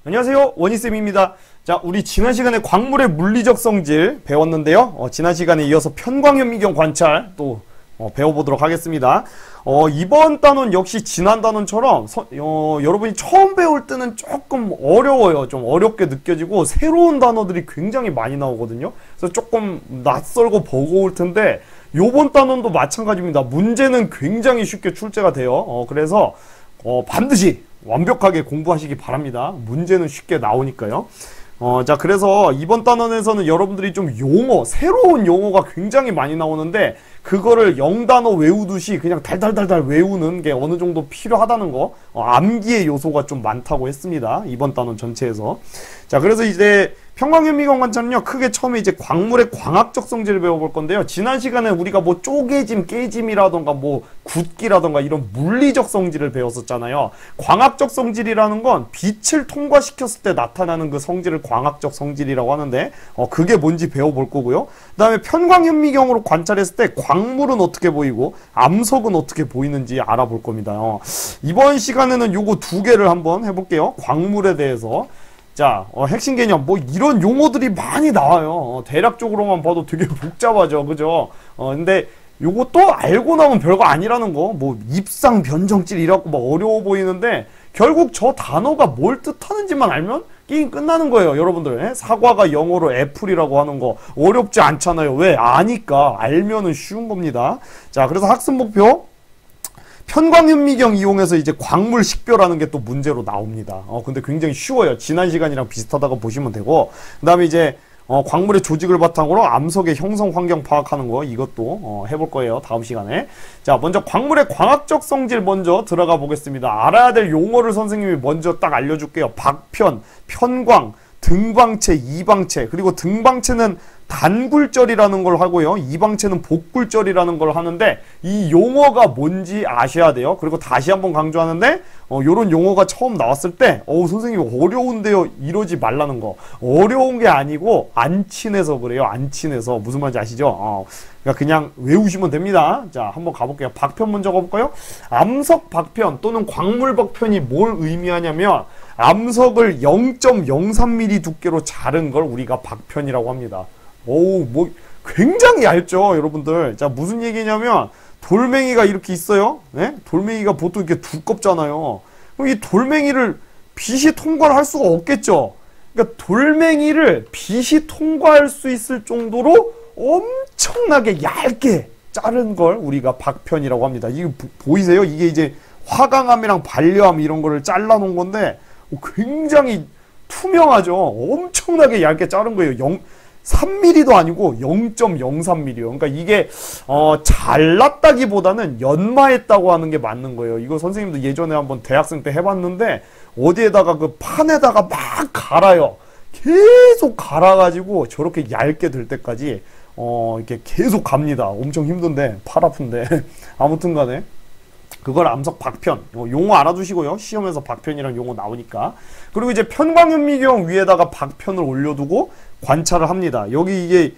안녕하세요, 원희쌤입니다. 자, 우리 지난 시간에 광물의 물리적 성질 배웠는데요. 지난 시간에 이어서 편광현미경 관찰 또 배워보도록 하겠습니다. 이번 단원 역시 지난 단원처럼 여러분이 처음 배울 때는 조금 어려워요. 좀 어렵게 느껴지고 새로운 단어들이 굉장히 많이 나오거든요. 그래서 조금 낯설고 버거울 텐데 요번 단원도 마찬가지입니다. 문제는 굉장히 쉽게 출제가 돼요. 그래서 반드시 완벽하게 공부하시기 바랍니다. 문제는 쉽게 나오니까요. 자, 그래서 이번 단원에서는 여러분들이 좀 새로운 용어가 굉장히 많이 나오는데, 그거를 영단어 외우듯이 그냥 달달달달 외우는 게 어느 정도 필요하다는 거, 암기의 요소가 좀 많다고 했습니다. 이번 단원 전체에서. 자, 그래서 이제 편광현미경 관찰은요, 크게 처음에 이제 광물의 광학적 성질을 배워볼 건데요. 지난 시간에 우리가 뭐 쪼개짐, 깨짐이라던가 뭐 굳기라던가 이런 물리적 성질을 배웠었잖아요. 광학적 성질이라는 건 빛을 통과시켰을 때 나타나는 그 성질을 광학적 성질이라고 하는데, 그게 뭔지 배워볼 거고요. 그 다음에 편광현미경으로 관찰했을 때 광물은 어떻게 보이고 암석은 어떻게 보이는지 알아볼 겁니다. 이번 시간에는 요거 두 개를 한번 해볼게요. 광물에 대해서. 자, 핵심 개념, 뭐 이런 용어들이 많이 나와요. 대략적으로만 봐도 되게 복잡하죠, 그죠? 근데 요것도 알고 나면 별거 아니라는 거, 뭐 입상 변정질이라고 막 어려워 보이는데 결국 저 단어가 뭘 뜻하는지만 알면 게임 끝나는 거예요, 여러분들. 사과가 영어로 애플이라고 하는 거 어렵지 않잖아요. 왜? 아니까. 알면은 쉬운 겁니다. 자, 그래서 학습 목표 편광현미경 이용해서 이제 광물 식별하는 게 또 문제로 나옵니다. 근데 굉장히 쉬워요. 지난 시간이랑 비슷하다고 보시면 되고, 그 다음에 이제 광물의 조직을 바탕으로 암석의 형성 환경 파악하는 거, 이것도 해볼 거예요, 다음 시간에. 자, 먼저 광물의 광학적 성질 먼저 들어가 보겠습니다. 알아야 될 용어를 선생님이 먼저 딱 알려줄게요. 박편, 편광, 등방체, 이방체. 그리고 등방체는 단굴절이라는 걸 하고요, 이방체는 복굴절이라는 걸 하는데 이 용어가 뭔지 아셔야 돼요. 그리고 다시 한번 강조하는데 요런 용어가 처음 나왔을 때 선생님 어려운데요, 이러지 말라는 거. 어려운 게 아니고 안 친해서 그래요. 안 친해서. 무슨 말인지 아시죠? 그러니까 그냥 외우시면 됩니다. 자, 한번 가볼게요. 박편 먼저 가볼까요? 암석 박편 또는 광물 박편이 뭘 의미하냐면 암석을 0.03mm 두께로 자른 걸 우리가 박편이라고 합니다. 뭐 굉장히 얇죠, 여러분들. 자, 무슨 얘기냐면 돌멩이가 이렇게 있어요. 네? 돌멩이가 보통 이렇게 두껍잖아요. 그럼 이 돌멩이를 빛이 통과를 할 수가 없겠죠. 그러니까 돌멩이를 빛이 통과할 수 있을 정도로 엄청나게 얇게 자른 걸 우리가 박편이라고 합니다. 이게 보이세요? 이게 이제 화강암이랑 반려암 이런 거를 잘라 놓은 건데 굉장히 투명하죠. 엄청나게 얇게 자른 거예요. 3mm도 아니고 0.03mm요. 그러니까 이게 잘랐다기보다는 연마했다고 하는 게 맞는 거예요. 이거 선생님도 예전에 한번 대학생 때 해봤는데 어디에다가 그 판에다가 막 갈아요. 계속 갈아가지고 저렇게 얇게 될 때까지 이렇게 계속 갑니다. 엄청 힘든데, 팔 아픈데. 아무튼 간에 그걸 암석 박편, 용어 알아두시고요. 시험에서 박편이랑 용어 나오니까. 그리고 이제 편광현미경 위에다가 박편을 올려두고 관찰을 합니다. 여기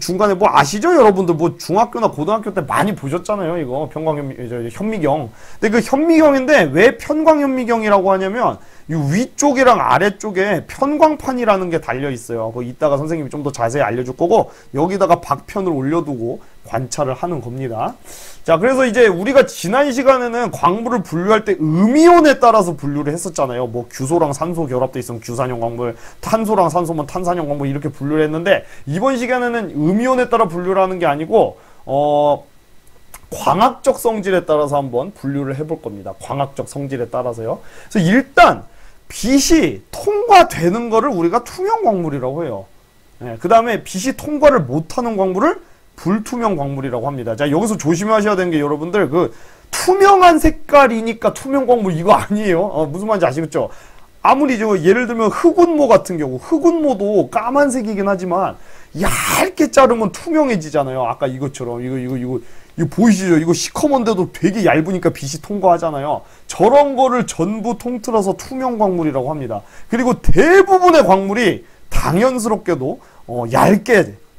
중간에 뭐 아시죠, 여러분들? 뭐 중학교나 고등학교 때 많이 보셨잖아요, 이거 현미경. 근데 그 현미경인데 왜 편광현미경이라고 하냐면 이 위쪽이랑 아래쪽에 편광판이라는 게 달려 있어요. 그거 이따가 선생님이 좀 더 자세히 알려줄 거고, 여기다가 박편을 올려두고 관찰을 하는 겁니다. 자, 그래서 이제 우리가 지난 시간에는 광물을 분류할 때 음이온에 따라서 분류를 했었잖아요. 뭐 규소랑 산소 결합돼 있으면 규산형 광물, 탄소랑 산소면 탄산형 광물, 이렇게 분류를 했는데 이번 시간에는 음이온에 따라 분류를 하는 게 아니고 광학적 성질에 따라서 한번 분류를 해볼 겁니다. 광학적 성질에 따라서요. 그래서 일단 빛이 통과되는 거를 우리가 투명 광물이라고 해요. 그 다음에 빛이 통과를 못하는 광물을 불투명 광물이라고 합니다. 자, 여기서 조심하셔야 되는 게, 여러분들, 그 투명한 색깔이니까 투명 광물 이거 아니에요. 무슨 말인지 아시겠죠? 아무리 예를 들면 흑운모 같은 경우, 흑운모도 까만색이긴 하지만 얇게 자르면 투명해지잖아요. 아까 이것처럼 이거 보이시죠? 이거 시커먼데도 되게 얇으니까 빛이 통과하잖아요. 저런 거를 전부 통틀어서 투명 광물이라고 합니다. 그리고 대부분의 광물이 당연스럽게도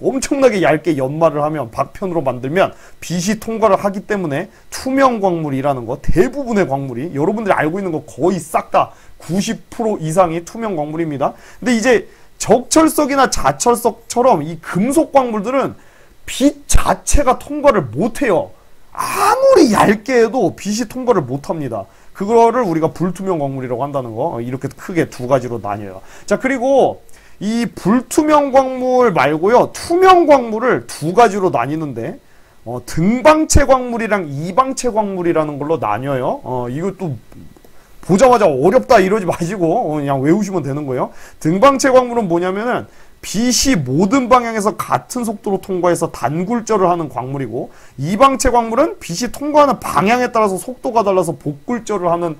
엄청나게 얇게 연마를 하면, 박편으로 만들면 빛이 통과를 하기 때문에 투명 광물이라는 거, 대부분의 광물이, 여러분들이 알고 있는 거 거의 싹 다 90% 이상이 투명 광물입니다. 근데 이제 적철석이나 자철석처럼 이 금속 광물들은 빛 자체가 통과를 못해요. 아무리 얇게 해도 빛이 통과를 못합니다. 그거를 우리가 불투명 광물이라고 한다는 거, 이렇게 크게 두 가지로 나뉘어요. 자, 그리고 이 불투명 광물 말고요, 투명 광물을 두 가지로 나뉘는데, 등방체 광물이랑 이방체 광물이라는 걸로 나뉘어요. 이것도 보자마자 어렵다 이러지 마시고 그냥 외우시면 되는 거예요. 등방체 광물은 뭐냐면은 빛이 모든 방향에서 같은 속도로 통과해서 단굴절을 하는 광물이고, 이방체 광물은 빛이 통과하는 방향에 따라서 속도가 달라서 복굴절을 하는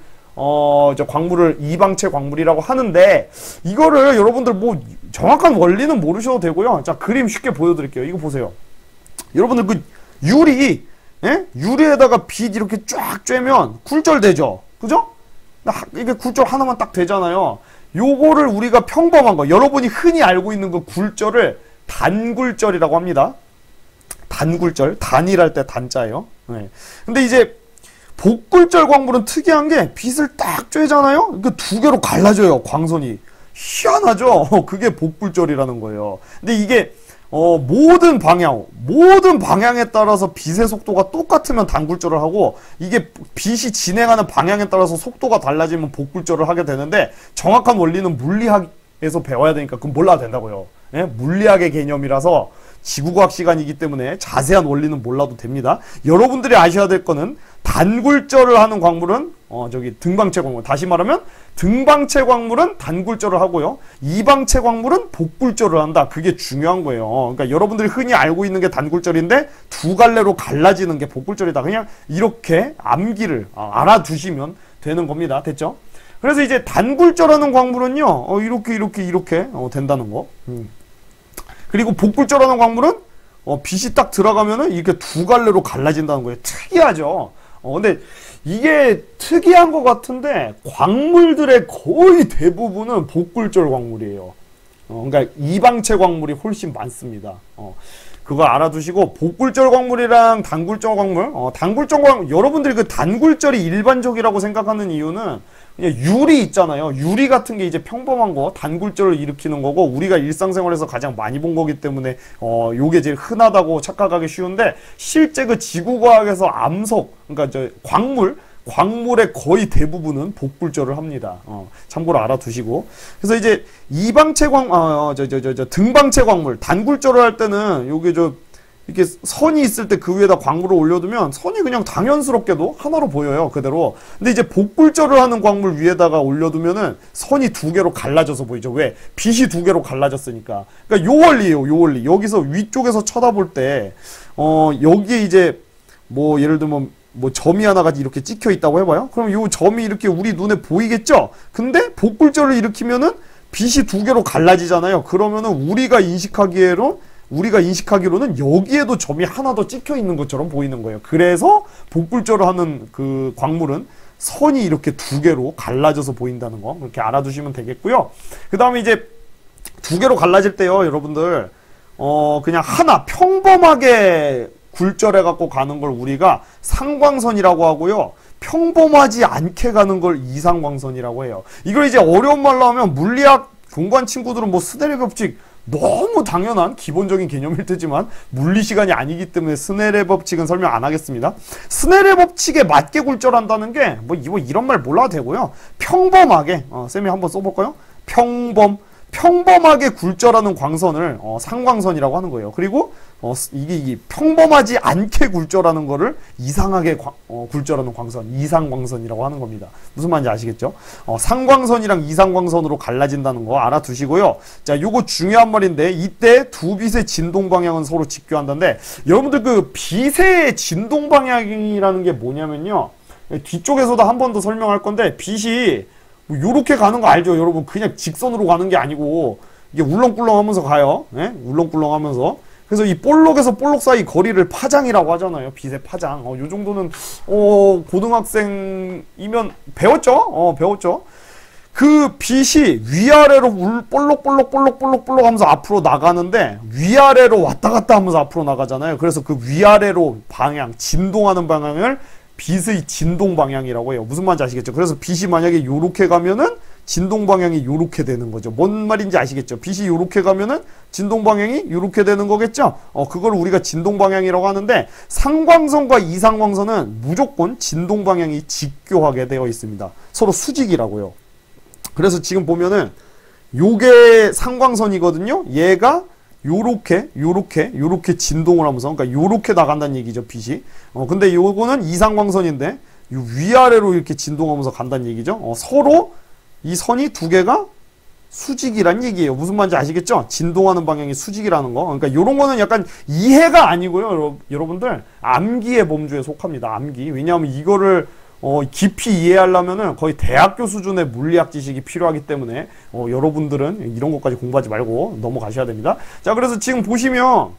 광물을 이방체 광물이라고 하는데, 이거를 여러분들 뭐 정확한 원리는 모르셔도 되고요. 자, 그림 쉽게 보여드릴게요. 이거 보세요. 여러분들 그 유리, 예? 유리에다가 빛 이렇게 쫙 쬐면 굴절 되죠? 그죠? 이게 굴절 하나만 딱 되잖아요. 요거를 우리가 평범한 거, 여러분이 흔히 알고 있는 그 굴절을 단굴절이라고 합니다. 단굴절, 단일할 때 단자예요. 네. 근데 이제 복굴절 광물은 특이한 게 빛을 딱 쬐잖아요. 그 두 개로 갈라져요, 광선이. 희한하죠? 그게 복굴절이라는 거예요. 근데 이게 모든 방향에 따라서 빛의 속도가 똑같으면 단굴절을 하고, 이게 빛이 진행하는 방향에 따라서 속도가 달라지면 복굴절을 하게 되는데, 정확한 원리는 물리학에서 배워야 되니까 그건 몰라도 된다고요. 예? 물리학의 개념이라서 지구과학 시간이기 때문에 자세한 원리는 몰라도 됩니다. 여러분들이 아셔야 될 거는 단굴절을 하는 광물은 등방체 광물, 다시 말하면 등방체 광물은 단굴절을 하고요, 이방체 광물은 복굴절을 한다. 그게 중요한 거예요. 그러니까 여러분들이 흔히 알고 있는 게 단굴절인데 두 갈래로 갈라지는 게 복굴절이다. 그냥 이렇게 암기를 알아두시면 되는 겁니다. 됐죠? 그래서 이제 단굴절하는 광물은요, 이렇게 된다는 거. 그리고 복굴절하는 광물은 빛이 딱 들어가면은 이렇게 두 갈래로 갈라진다는 거예요. 특이하죠? 근데 이게 특이한 것 같은데 광물들의 거의 대부분은 복굴절 광물이에요. 그러니까 이방체 광물이 훨씬 많습니다. 그거 알아두시고, 복굴절 광물이랑 단굴절 광물, 단굴절 광물, 여러분들이 그 단굴절이 일반적이라고 생각하는 이유는 그냥 유리 있잖아요. 유리 같은 게 이제 평범한 거, 단굴절을 일으키는 거고, 우리가 일상생활에서 가장 많이 본 거기 때문에 요게 제일 흔하다고 착각하기 쉬운데, 실제 그 지구과학에서 암석, 그러니까 광물의 거의 대부분은 복굴절을 합니다. 참고로 알아두시고. 그래서 이제 이방체 등방체 광물, 단굴절을 할 때는 요게 이렇게 선이 있을 때 그 위에다 광물을 올려두면 선이 그냥 당연스럽게도 하나로 보여요, 그대로. 근데 이제 복굴절을 하는 광물 위에다가 올려두면은 선이 두 개로 갈라져서 보이죠. 왜? 빛이 두 개로 갈라졌으니까. 그러니까 요 원리예요, 요 원리. 여기서 위쪽에서 쳐다볼 때, 여기에 이제 뭐 예를 들면 뭐 점이 하나가 이렇게 찍혀 있다고 해봐요. 그럼 요 점이 이렇게 우리 눈에 보이겠죠? 근데 복굴절을 일으키면은 빛이 두 개로 갈라지잖아요. 그러면은 우리가 인식하기로는 여기에도 점이 하나 더 찍혀 있는 것처럼 보이는 거예요. 그래서 복굴절을 하는 그 광물은 선이 이렇게 두 개로 갈라져서 보인다는 거, 그렇게 알아두시면 되겠고요. 그 다음에 이제 두 개로 갈라질 때요, 여러분들, 그냥 하나 평범하게 굴절해 갖고 가는 걸 우리가 상광선이라고 하고요, 평범하지 않게 가는 걸 이상광선이라고 해요. 이걸 이제 어려운 말로 하면 물리학 공부한 친구들은 뭐 스네일 법칙 너무 당연한 기본적인 개념일 테지만 물리 시간이 아니기 때문에 스넬의 법칙은 설명 안 하겠습니다. 스넬의 법칙에 맞게 굴절한다는 게 뭐 이런 말 몰라도 되고요. 평범하게 쌤이 한번 써볼까요? 평범하게 굴절하는 광선을 상광선이라고 하는 거예요. 그리고 이게 평범하지 않게 굴절하는 거를 이상하게 굴절하는 광선, 이상광선이라고 하는 겁니다. 무슨 말인지 아시겠죠? 상광선이랑 이상광선으로 갈라진다는 거 알아두시고요. 자, 요거 중요한 말인데, 이때 두 빛의 진동 방향은 서로 직교한다는데, 여러분들 그 빛의 진동 방향이라는 게 뭐냐면요, 뒤쪽에서도 한 번 더 설명할 건데, 빛이 뭐 요렇게 가는 거 알죠? 여러분, 그냥 직선으로 가는 게 아니고 이게 울렁꿀렁 하면서 가요. 예? 울렁꿀렁 하면서. 그래서 이 볼록에서 볼록 사이 거리를 파장이라고 하잖아요. 빛의 파장. 요 정도는 고등학생이면 배웠죠? 배웠죠? 그 빛이 위아래로 볼록볼록 하면서 앞으로 나가는데, 위아래로 왔다 갔다 하면서 앞으로 나가잖아요. 그래서 그 위아래로 방향, 진동하는 방향을 빛의 진동 방향이라고 해요. 무슨 말인지 아시겠죠? 그래서 빛이 만약에 요렇게 가면은 진동 방향이 요렇게 되는 거죠. 뭔 말인지 아시겠죠? 빛이 요렇게 가면은 진동 방향이 요렇게 되는 거겠죠? 그걸 우리가 진동 방향이라고 하는데, 상광선과 이상광선은 무조건 진동 방향이 직교하게 되어 있습니다. 서로 수직이라고요. 그래서 지금 보면은 요게 상광선이거든요. 얘가 요렇게 진동을 하면서, 그러니까 요렇게 나간다는 얘기죠, 빛이. 근데 요거는 이상광선인데 요 위아래로 이렇게 진동하면서 간다는 얘기죠. 서로 이 선이 두 개가 수직이란 얘기예요. 무슨 말인지 아시겠죠? 진동하는 방향이 수직이라는 거. 그러니까 요런 거는 약간 이해가 아니고요. 여러분들 암기의 범주에 속합니다. 암기. 왜냐하면 이거를 깊이 이해하려면은 거의 대학교 수준의 물리학 지식이 필요하기 때문에 여러분들은 이런 것까지 공부하지 말고 넘어가셔야 됩니다. 자, 그래서 지금 보시면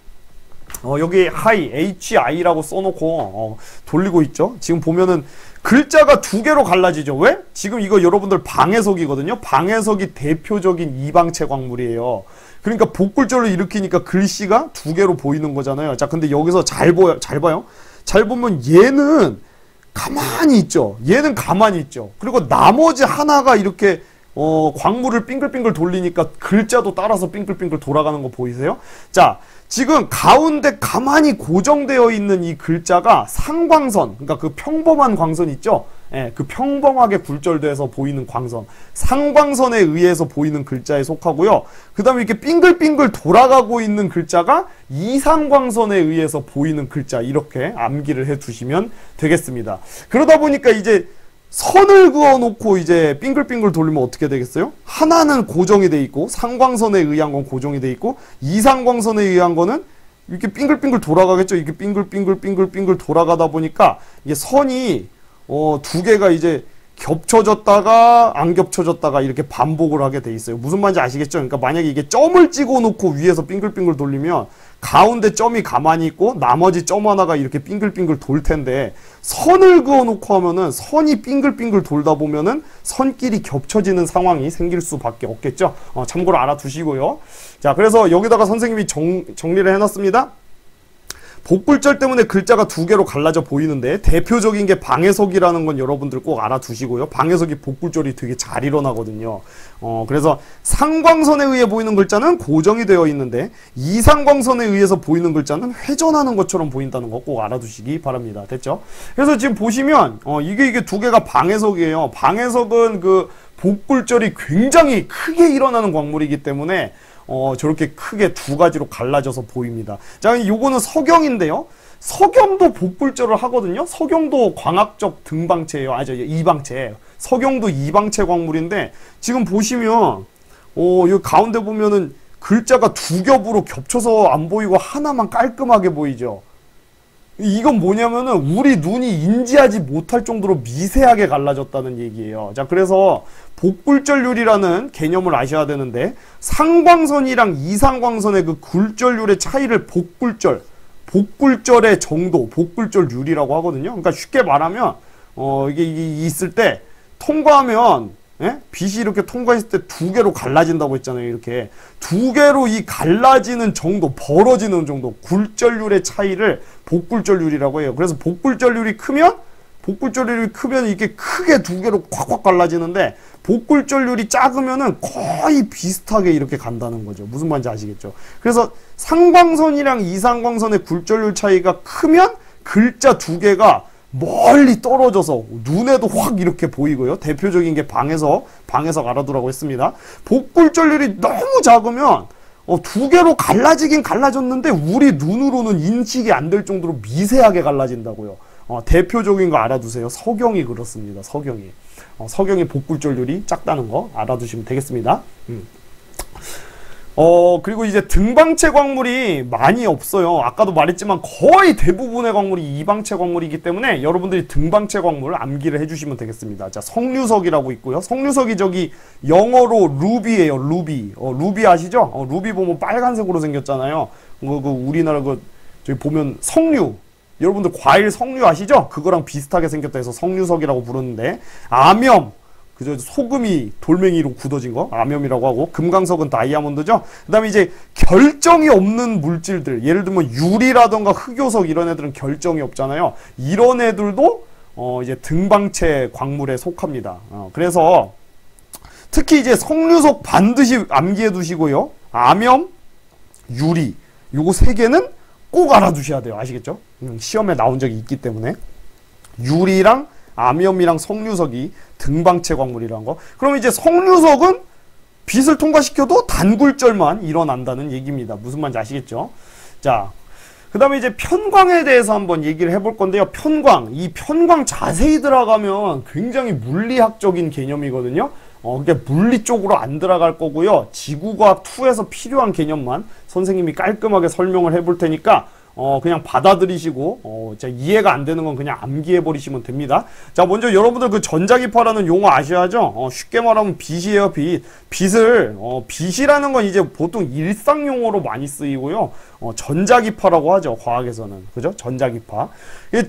여기 하이, HI라고 써놓고 돌리고 있죠. 지금 보면은 글자가 두 개로 갈라지죠. 왜? 지금 이거 여러분들 방해석이거든요. 방해석이 대표적인 이방체 광물이에요. 그러니까 복굴절을 일으키니까 글씨가 두 개로 보이는 거잖아요. 자, 근데 여기서 잘 봐요. 잘 보면 얘는 가만히 있죠. 얘는 가만히 있죠. 그리고 나머지 하나가 이렇게 광물을 빙글빙글 돌리니까 글자도 따라서 빙글빙글 돌아가는 거 보이세요? 자, 지금 가운데 가만히 고정되어 있는 이 글자가 상광선, 그러니까 그 평범한 광선 있죠? 예, 그 평범하게 굴절돼서 보이는 광선, 상광선에 의해서 보이는 글자에 속하고요. 그 다음에 이렇게 빙글빙글 돌아가고 있는 글자가 이상광선에 의해서 보이는 글자, 이렇게 암기를 해 두시면 되겠습니다. 그러다 보니까 이제 선을 그어놓고 이제 빙글빙글 돌리면 어떻게 되겠어요? 하나는 고정이 돼 있고, 상광선에 의한 건 고정이 돼 있고, 이상광선에 의한 거는 이렇게 빙글빙글 돌아가겠죠. 이렇게 빙글빙글 돌아가다 보니까 이게 선이 두 개가 이제 겹쳐졌다가 안 겹쳐졌다가 이렇게 반복을 하게 돼 있어요. 무슨 말인지 아시겠죠? 그러니까 만약에 이게 점을 찍어 놓고 위에서 빙글빙글 돌리면 가운데 점이 가만히 있고 나머지 점 하나가 이렇게 빙글빙글 돌 텐데, 선을 그어 놓고 하면은 선이 빙글빙글 돌다 보면은 선끼리 겹쳐지는 상황이 생길 수밖에 없겠죠. 참고로 알아두시고요. 자, 그래서 여기다가 선생님이 정리를 해놨습니다. 복굴절 때문에 글자가 두 개로 갈라져 보이는데, 대표적인 게 방해석이라는 건 여러분들 꼭 알아두시고요. 방해석이 복굴절이 되게 잘 일어나거든요. 그래서 상광선에 의해 보이는 글자는 고정이 되어 있는데, 이상광선에 의해서 보이는 글자는 회전하는 것처럼 보인다는 거 꼭 알아두시기 바랍니다. 됐죠? 그래서 지금 보시면 이게 두 개가 방해석이에요. 방해석은 그 복굴절이 굉장히 크게 일어나는 광물이기 때문에 저렇게 크게 두 가지로 갈라져서 보입니다. 자, 요거는 석영인데요. 석영도 복굴절을 하거든요. 석영도 광학적 등방체예요. 이방체. 석영도 이방체 광물인데, 지금 보시면 여기 가운데 보면은 글자가 두 겹으로 겹쳐서 안 보이고 하나만 깔끔하게 보이죠. 이건 뭐냐면은 우리 눈이 인지하지 못할 정도로 미세하게 갈라졌다는 얘기예요. 자, 그래서 복굴절률이라는 개념을 아셔야 되는데, 상광선이랑 이상광선의 그 굴절률의 차이를 복굴절의 정도, 복굴절률이라고 하거든요. 그러니까 쉽게 말하면 이게 있을 때 통과하면, 예? 빛이 이렇게 통과했을 때 두 개로 갈라진다고 했잖아요. 이렇게 두 개로 이 갈라지는 정도, 벌어지는 정도, 굴절률의 차이를 복굴절률이라고 해요. 그래서 복굴절률이 크면 이렇게 크게 두 개로 콱콱 갈라지는데, 복굴절률이 작으면은 거의 비슷하게 이렇게 간다는 거죠. 무슨 말인지 아시겠죠? 그래서 상광선이랑 이상광선의 굴절률 차이가 크면 글자 두 개가 멀리 떨어져서 눈에도 확 이렇게 보이고요. 대표적인 게 방해석 알아두라고 했습니다. 복굴절률이 너무 작으면 두 개로 갈라지긴 갈라졌는데 우리 눈으로는 인식이 안 될 정도로 미세하게 갈라진다고요. 대표적인 거 알아두세요. 석영이 그렇습니다. 석영이 복굴절률이 작다는 거 알아두시면 되겠습니다. 그리고 이제 등방체 광물이 많이 없어요. 아까도 말했지만 거의 대부분의 광물이 이방체 광물이기 때문에 여러분들이 등방체 광물 암기를 해주시면 되겠습니다. 자, 석류석이라고 있고요. 석류석이 저기 영어로 루비예요. 루비 아시죠? 루비 보면 빨간색으로 생겼잖아요. 우리나라 저기 보면 석류. 여러분들 과일 석류 아시죠? 그거랑 비슷하게 생겼다 해서 석류석이라고 부르는데, 암염, 그저 소금이 돌멩이로 굳어진 거 암염이라고 하고, 금강석은 다이아몬드죠. 그 다음에 이제 결정이 없는 물질들, 예를 들면 유리라던가 흑요석 이런 애들은 결정이 없잖아요. 이런 애들도 이제 등방체 광물에 속합니다. 그래서 특히 이제 석류석 반드시 암기해 두시고요. 암염, 유리 요거 세 개는 꼭 알아두셔야 돼요. 아시겠죠? 시험에 나온 적이 있기 때문에 유리랑 암염이랑 석류석이 등방체 광물이라는 거. 그럼 이제 석류석은 빛을 통과시켜도 단굴절만 일어난다는 얘기입니다. 무슨 말인지 아시겠죠? 자, 그 다음에 이제 편광에 대해서 한번 얘기를 해볼 건데요. 편광, 이 편광 자세히 들어가면 굉장히 물리학적인 개념이거든요. 그게 물리 쪽으로 안 들어갈 거고요. 지구과학 2에서 필요한 개념만 선생님이 깔끔하게 설명을 해볼 테니까 그냥 받아들이시고 이해가 안 되는 건 그냥 암기해 버리시면 됩니다. 자, 먼저 여러분들 그 전자기파라는 용어 아셔야죠? 쉽게 말하면 빛이에요, 빛. 빛이라는 건 이제 보통 일상 용어로 많이 쓰이고요. 전자기파라고 하죠, 과학에서는. 그죠? 전자기파.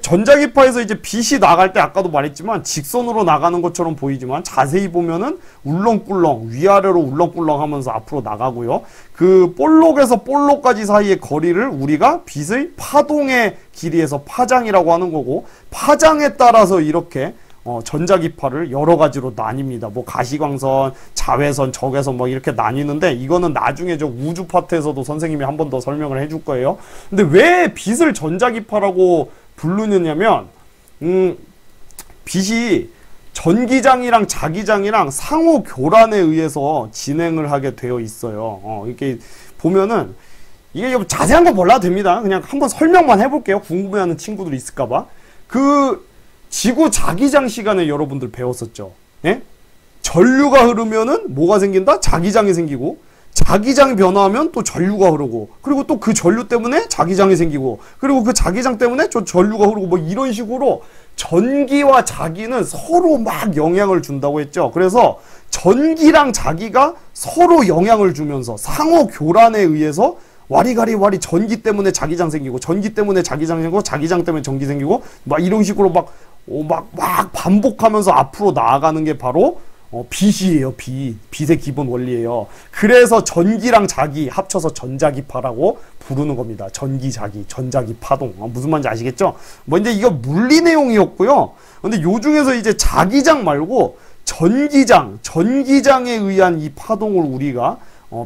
전자기파에서 이제 빛이 나갈 때 아까도 말했지만 직선으로 나가는 것처럼 보이지만 자세히 보면은 울렁꿀렁, 위아래로 울렁꿀렁 하면서 앞으로 나가고요. 그 볼록에서 볼록까지 사이의 거리를 우리가 빛의 파동의 길이에서 파장이라고 하는 거고, 파장에 따라서 이렇게 전자기파를 여러 가지로 나뉩니다. 뭐 가시광선, 자외선, 적외선 뭐 이렇게 나뉘는데 이거는 나중에 저 우주 파트에서도 선생님이 한 번 더 설명을 해줄 거예요. 근데 왜 빛을 전자기파라고 부르느냐면 빛이 전기장이랑 자기장이랑 상호 교란에 의해서 진행을 하게 되어 있어요. 이렇게 보면은 이게 자세한 거 몰라도 됩니다. 그냥 한번 설명만 해볼게요. 궁금해하는 친구들이 있을까봐. 그 지구 자기장 시간에 여러분들 배웠었죠. 예? 전류가 흐르면은 뭐가 생긴다? 자기장이 생기고, 자기장이 변화하면 또 전류가 흐르고, 그리고 또 그 전류 때문에 자기장이 생기고, 그리고 그 자기장 때문에 저 전류가 흐르고, 뭐 이런 식으로 전기와 자기는 서로 막 영향을 준다고 했죠. 그래서 전기랑 자기가 서로 영향을 주면서 상호 교란에 의해서 와리가리 전기 때문에 자기장 생기고, 전기 때문에 자기장 생기고, 자기장 때문에 전기 생기고, 막 이런 식으로 막 반복하면서 앞으로 나아가는 게 바로 빛이에요. 빛의 기본 원리예요. 그래서 전기랑 자기 합쳐서 전자기파라고 부르는 겁니다. 전기, 자기, 전자기 파동. 무슨 말인지 아시겠죠? 뭐 이제 이거 물리 내용이었고요. 근데 요 중에서 이제 자기장 말고 전기장에 의한 이 파동을 우리가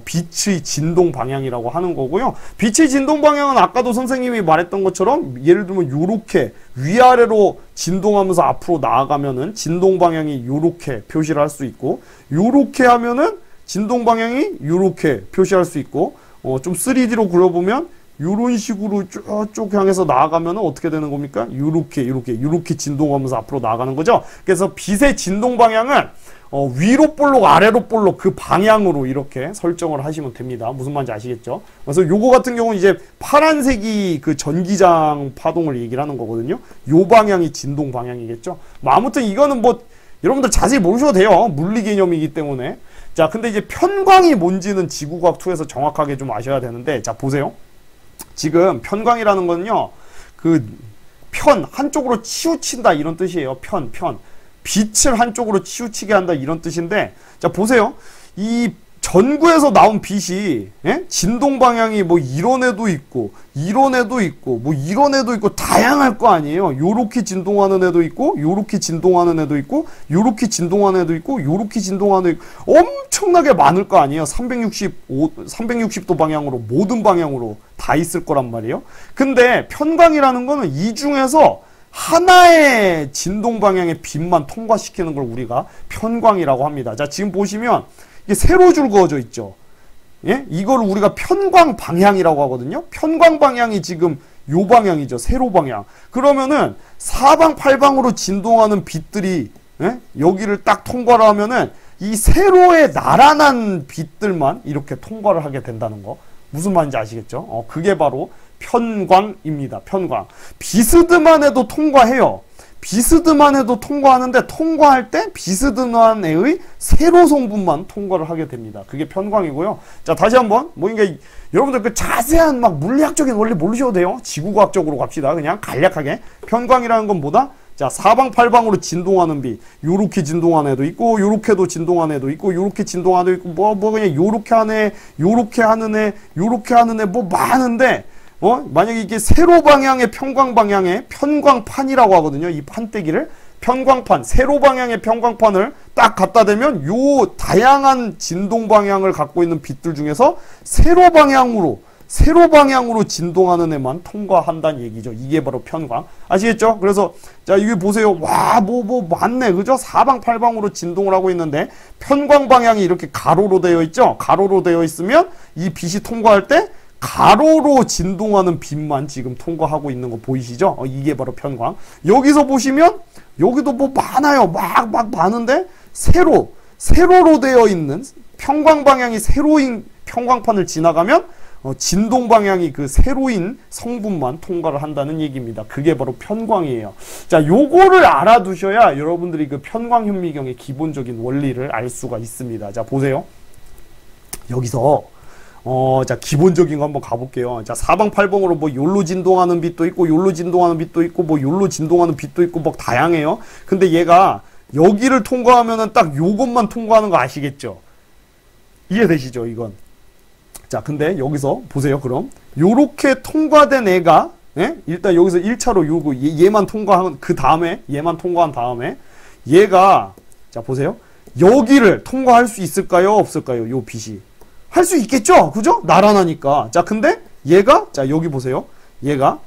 빛의 진동 방향이라고 하는 거고요. 빛의 진동 방향은 아까도 선생님이 말했던 것처럼 예를 들면 요렇게 위아래로 진동하면서 앞으로 나아가면은 진동 방향이 요렇게 표시를 할 수 있고, 요렇게 하면은 진동 방향이 요렇게 표시할 수 있고, 좀 3D로 그려보면 요런 식으로 쭉 향해서 나아가면 어떻게 되는 겁니까? 요렇게 진동하면서 앞으로 나아가는 거죠. 그래서 빛의 진동 방향은 위로 볼록 아래로 볼록 그 방향으로 이렇게 설정을 하시면 됩니다. 무슨 말인지 아시겠죠? 그래서 요거 같은 경우는 이제 파란색이 그 전기장 파동을 얘기를 하는 거거든요. 요 방향이 진동 방향이겠죠. 뭐 아무튼 이거는 뭐 여러분들 자세히 모르셔도 돼요. 물리 개념이기 때문에. 자, 근데 이제 편광이 뭔지는 지구과학 2에서 정확하게 좀 아셔야 되는데, 자, 보세요. 지금 편광이라는 거는요, 한쪽으로 치우친다 이런 뜻이에요. 빛을 한쪽으로 치우치게 한다 이런 뜻인데, 자, 보세요. 이 전구에서 나온 빛이 진동 방향이 뭐 이런 애도 있고 이런 애도 있고 뭐 이런 애도 있고 다양할 거 아니에요. 요렇게 진동하는 애도 있고 요렇게 진동하는 애도 있고 요렇게 진동하는 애도 있고 요렇게 진동하는 애도 있고 엄청나게 많을 거 아니에요. 360도 방향으로 모든 방향으로 다 있을 거란 말이에요. 근데 편광이라는 거는 이 중에서 하나의 진동 방향의 빛만 통과시키는 걸 우리가 편광이라고 합니다. 자, 지금 보시면 이게 세로줄 그어져 있죠. 예? 이걸 우리가 편광 방향이라고 하거든요. 편광 방향이 지금 요 방향이죠. 세로 방향. 그러면은 사방팔방으로 진동하는 빛들이 여기를 딱 통과를 하면은 이 세로의 나란한 빛들만 이렇게 통과를 하게 된다는 거. 무슨 말인지 아시겠죠? 그게 바로 편광입니다. 편광. 비스듬한 애도 통과해요. 비스듬한 애도 통과하는데 통과할 때 비스듬한 애의 세로 성분만 통과를 하게 됩니다. 그게 편광이고요. 자, 다시 한번 그러니까 여러분들 그 자세한 막 물리학적인 원리 모르셔도 돼요. 지구과학적으로 갑시다. 그냥 간략하게. 편광이라는 건 뭐다? 자, 사방팔방으로 진동하는 빛. 요렇게 진동하는 애도 있고 요렇게도 진동하는 애도 있고 요렇게 진동하는 애도 있고 뭐 그냥 요렇게 하는 애, 요렇게 하는 애, 요렇게 하는 애 뭐 많은데 만약에 이게 세로 방향의 편광 방향의 편광판이라고 하거든요. 이 판때기를 편광판, 세로 방향의 편광판을 딱 갖다 대면 요 다양한 진동 방향을 갖고 있는 빛들 중에서 세로 방향으로 진동하는 애만 통과한다는 얘기죠. 이게 바로 편광. 아시겠죠? 그래서 자, 여기 보세요. 와, 뭐 많네. 그죠? 사방팔방으로 진동을 하고 있는데 편광 방향이 이렇게 가로로 되어 있죠? 가로로 되어 있으면 이 빛이 통과할 때 가로로 진동하는 빛만 지금 통과하고 있는 거 보이시죠? 이게 바로 편광. 여기서 보시면 여기도 뭐 많아요. 막 많은데 세로로 되어 있는 편광 방향이 세로인 편광판을 지나가면 진동 방향이 그 세로인 성분만 통과를 한다는 얘기입니다. 그게 바로 편광이에요. 자, 요거를 알아두셔야 여러분들이 그 편광 현미경의 기본적인 원리를 알 수가 있습니다. 자, 보세요. 여기서 자, 기본적인 거 한번 가볼게요. 자, 사방팔방으로 뭐 욜로 진동하는 빛도 있고, 욜로 진동하는 빛도 있고, 뭐 욜로 진동하는 빛도 있고, 뭐 다양해요. 근데 얘가 여기를 통과하면은 딱 요것만 통과하는 거 아시겠죠? 이해되시죠, 이건? 자, 근데 여기서 보세요. 그럼 요렇게 통과된 애가 일단 여기서 1차로 요거 얘만 통과한 그 다음에 얘만 통과한 다음에 얘가 자, 보세요. 여기를 통과할 수 있을까요? 없을까요? 요 빛이 할 수 있겠죠? 그죠? 나란하니까. 자, 근데 얘가 자, 여기 보세요. 얘가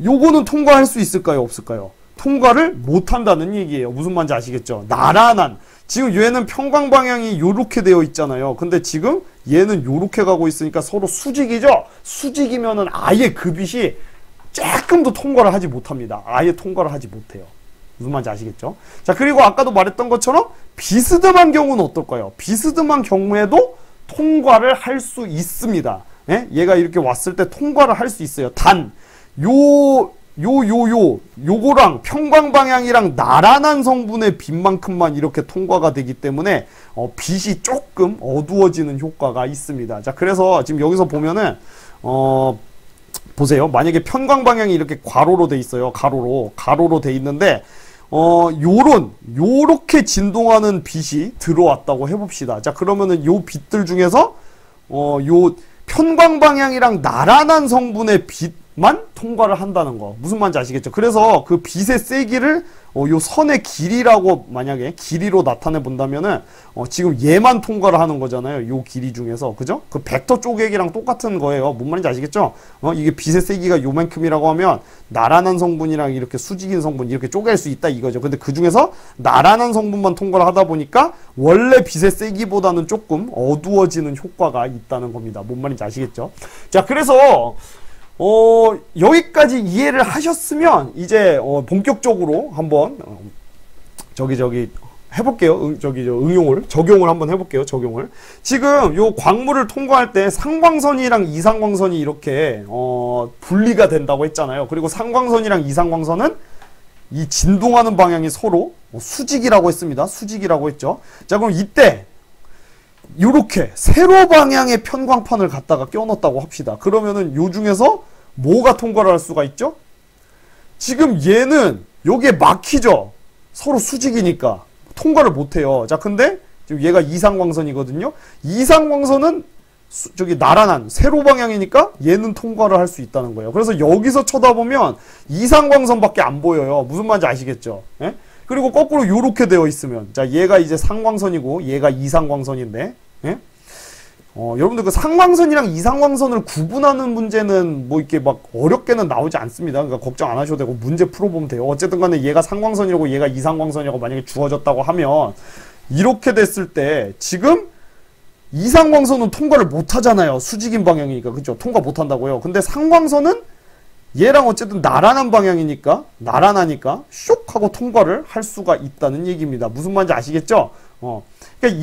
요거는 통과할 수 있을까요? 없을까요? 통과를 못 한다는 얘기예요. 무슨 말인지 아시겠죠? 나란한. 지금 얘는 편광 방향이 요렇게 되어 있잖아요. 근데 지금 얘는 요렇게 가고 있으니까 서로 수직이죠? 수직이면은 아예 그 빛이 조금도 통과를 하지 못합니다. 아예 통과를 하지 못해요. 무슨 말인지 아시겠죠? 자, 그리고 아까도 말했던 것처럼 비스듬한 경우는 어떨까요? 비스듬한 경우에도 통과를 할 수 있습니다. 얘가 이렇게 왔을 때 통과를 할 수 있어요. 단, 요거랑 편광 방향이랑 나란한 성분의 빛만큼만 이렇게 통과가 되기 때문에 빛이 조금 어두워지는 효과가 있습니다. 자, 그래서 지금 여기서 보면은 보세요. 만약에 편광 방향이 이렇게 괄호로 돼 있어요. 가로로 돼 있는데 요렇게 진동하는 빛이 들어왔다고 해봅시다. 자, 그러면은 요 빛들 중에서 요 편광 방향이랑 나란한 성분의 빛만 통과를 한다는 거. 무슨 말인지 아시겠죠? 그래서 그 빛의 세기를 요 선의 길이라고 만약에 길이로 나타내 본다면은 지금 얘만 통과를 하는 거잖아요. 요 길이 중에서. 그죠? 그 벡터 쪼개기랑 똑같은 거예요. 뭔 말인지 아시겠죠? 이게 빛의 세기가 요만큼이라고 하면 나란한 성분이랑 이렇게 수직인 성분 이렇게 쪼갤 수 있다 이거죠. 근데 그 중에서 나란한 성분만 통과를 하다 보니까 원래 빛의 세기보다는 조금 어두워지는 효과가 있다는 겁니다. 뭔 말인지 아시겠죠? 자, 그래서 여기까지 이해를 하셨으면 이제 본격적으로 한번 해볼게요. 적용을 한번 해볼게요. 적용을. 지금 요 광물을 통과할 때 상광선이랑 이상광선이 이렇게 분리가 된다고 했잖아요. 그리고 상광선이랑 이상광선은 이 진동하는 방향이 서로 수직이라고 했습니다. 수직이라고 했죠. 자, 그럼 이때 요렇게 세로 방향의 편광판을 갖다가 껴넣었다고 합시다. 그러면은 요 중에서 뭐가 통과를 할 수가 있죠? 지금 얘는 여기에 막히죠? 서로 수직이니까 통과를 못해요. 자, 근데 지금 얘가 이상광선이거든요. 이상광선은 저기 나란한 세로 방향이니까 얘는 통과를 할 수 있다는 거예요. 그래서 여기서 쳐다보면 이상광선밖에 안 보여요. 무슨 말인지 아시겠죠? 예? 그리고 거꾸로 요렇게 되어 있으면 자, 얘가 이제 상광선이고 얘가 이상광선인데 예? 여러분들 그 상광선이랑 이상광선을 구분하는 문제는 뭐 이렇게 막 어렵게는 나오지 않습니다. 그러니까 걱정 안 하셔도 되고 문제 풀어보면 돼요. 어쨌든 간에 얘가 상광선이라고 얘가 이상광선이라고 만약에 주어졌다고 하면 이렇게 됐을 때 지금 이상광선은 통과를 못 하잖아요. 수직인 방향이니까. 그죠? 통과 못 한다고요. 근데 상광선은 얘랑 어쨌든 나란한 방향이니까 나란하니까 쇽 하고 통과를 할 수가 있다는 얘기입니다. 무슨 말인지 아시겠죠? 그러니까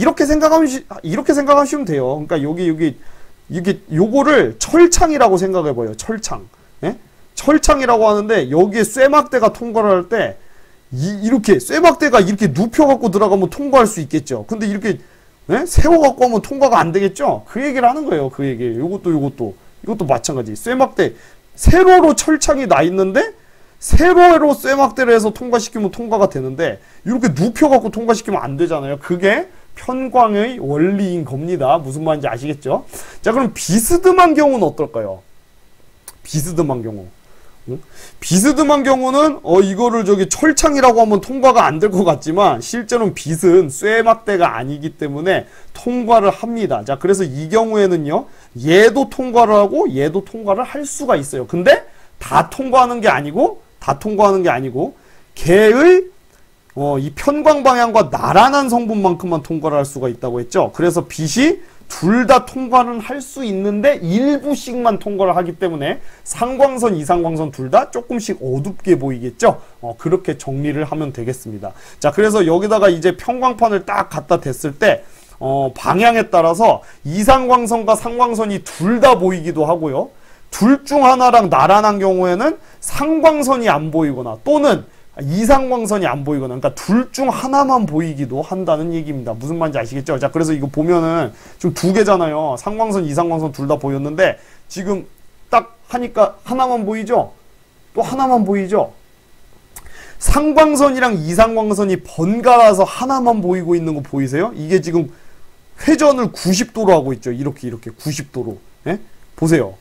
이렇게 생각하시면 돼요. 그러니까 요거를 철창이라고 생각해봐요. 철창. 예? 철창이라고 하는데 여기에 쇠막대가 통과를 할 때 이렇게 쇠막대가 이렇게 눕혀갖고 들어가면 통과할 수 있겠죠. 근데 이렇게 세워갖고 하면 통과가 안 되겠죠. 그 얘기를 하는 거예요. 그 얘기. 이것도 마찬가지. 쇠막대 세로로 철창이 나 있는데 세로로 쇠막대를 해서 통과시키면 통과가 되는데 이렇게 눕혀갖고 통과시키면 안 되잖아요. 그게 편광의 원리인 겁니다. 무슨 말인지 아시겠죠? 자, 그럼 비스듬한 경우는 어떨까요? 비스듬한 경우. 비스듬한 경우는 이거를 저기 철창이라고 하면 통과가 안 될 것 같지만 실제로는 빗은 쇠막대가 아니기 때문에 통과를 합니다. 자, 그래서 이 경우에는요, 얘도 통과를 하고 얘도 통과를 할 수가 있어요. 근데 다 통과하는 게 아니고 걔의 이 편광 방향과 나란한 성분만큼만 통과를 할 수가 있다고 했죠. 그래서 빛이 둘 다 통과는 할 수 있는데 일부씩만 통과를 하기 때문에 상광선, 이상광선 둘 다 조금씩 어둡게 보이겠죠. 그렇게 정리를 하면 되겠습니다. 자, 그래서 여기다가 이제 편광판을 딱 갖다 댔을 때 방향에 따라서 이상광선과 상광선이 둘 다 보이기도 하고요. 둘 중 하나랑 나란한 경우에는 상광선이 안 보이거나 또는 이상광선이 안 보이거나, 그러니까 둘 중 하나만 보이기도 한다는 얘기입니다. 무슨 말인지 아시겠죠? 자, 그래서 이거 보면은 지금 두 개잖아요. 상광선, 이상광선 둘 다 보였는데 지금 딱 하니까 하나만 보이죠? 또 하나만 보이죠? 상광선이랑 이상광선이 번갈아서 하나만 보이고 있는 거 보이세요? 이게 지금 회전을 90도로 하고 있죠. 이렇게 90도로. 예? 보세요.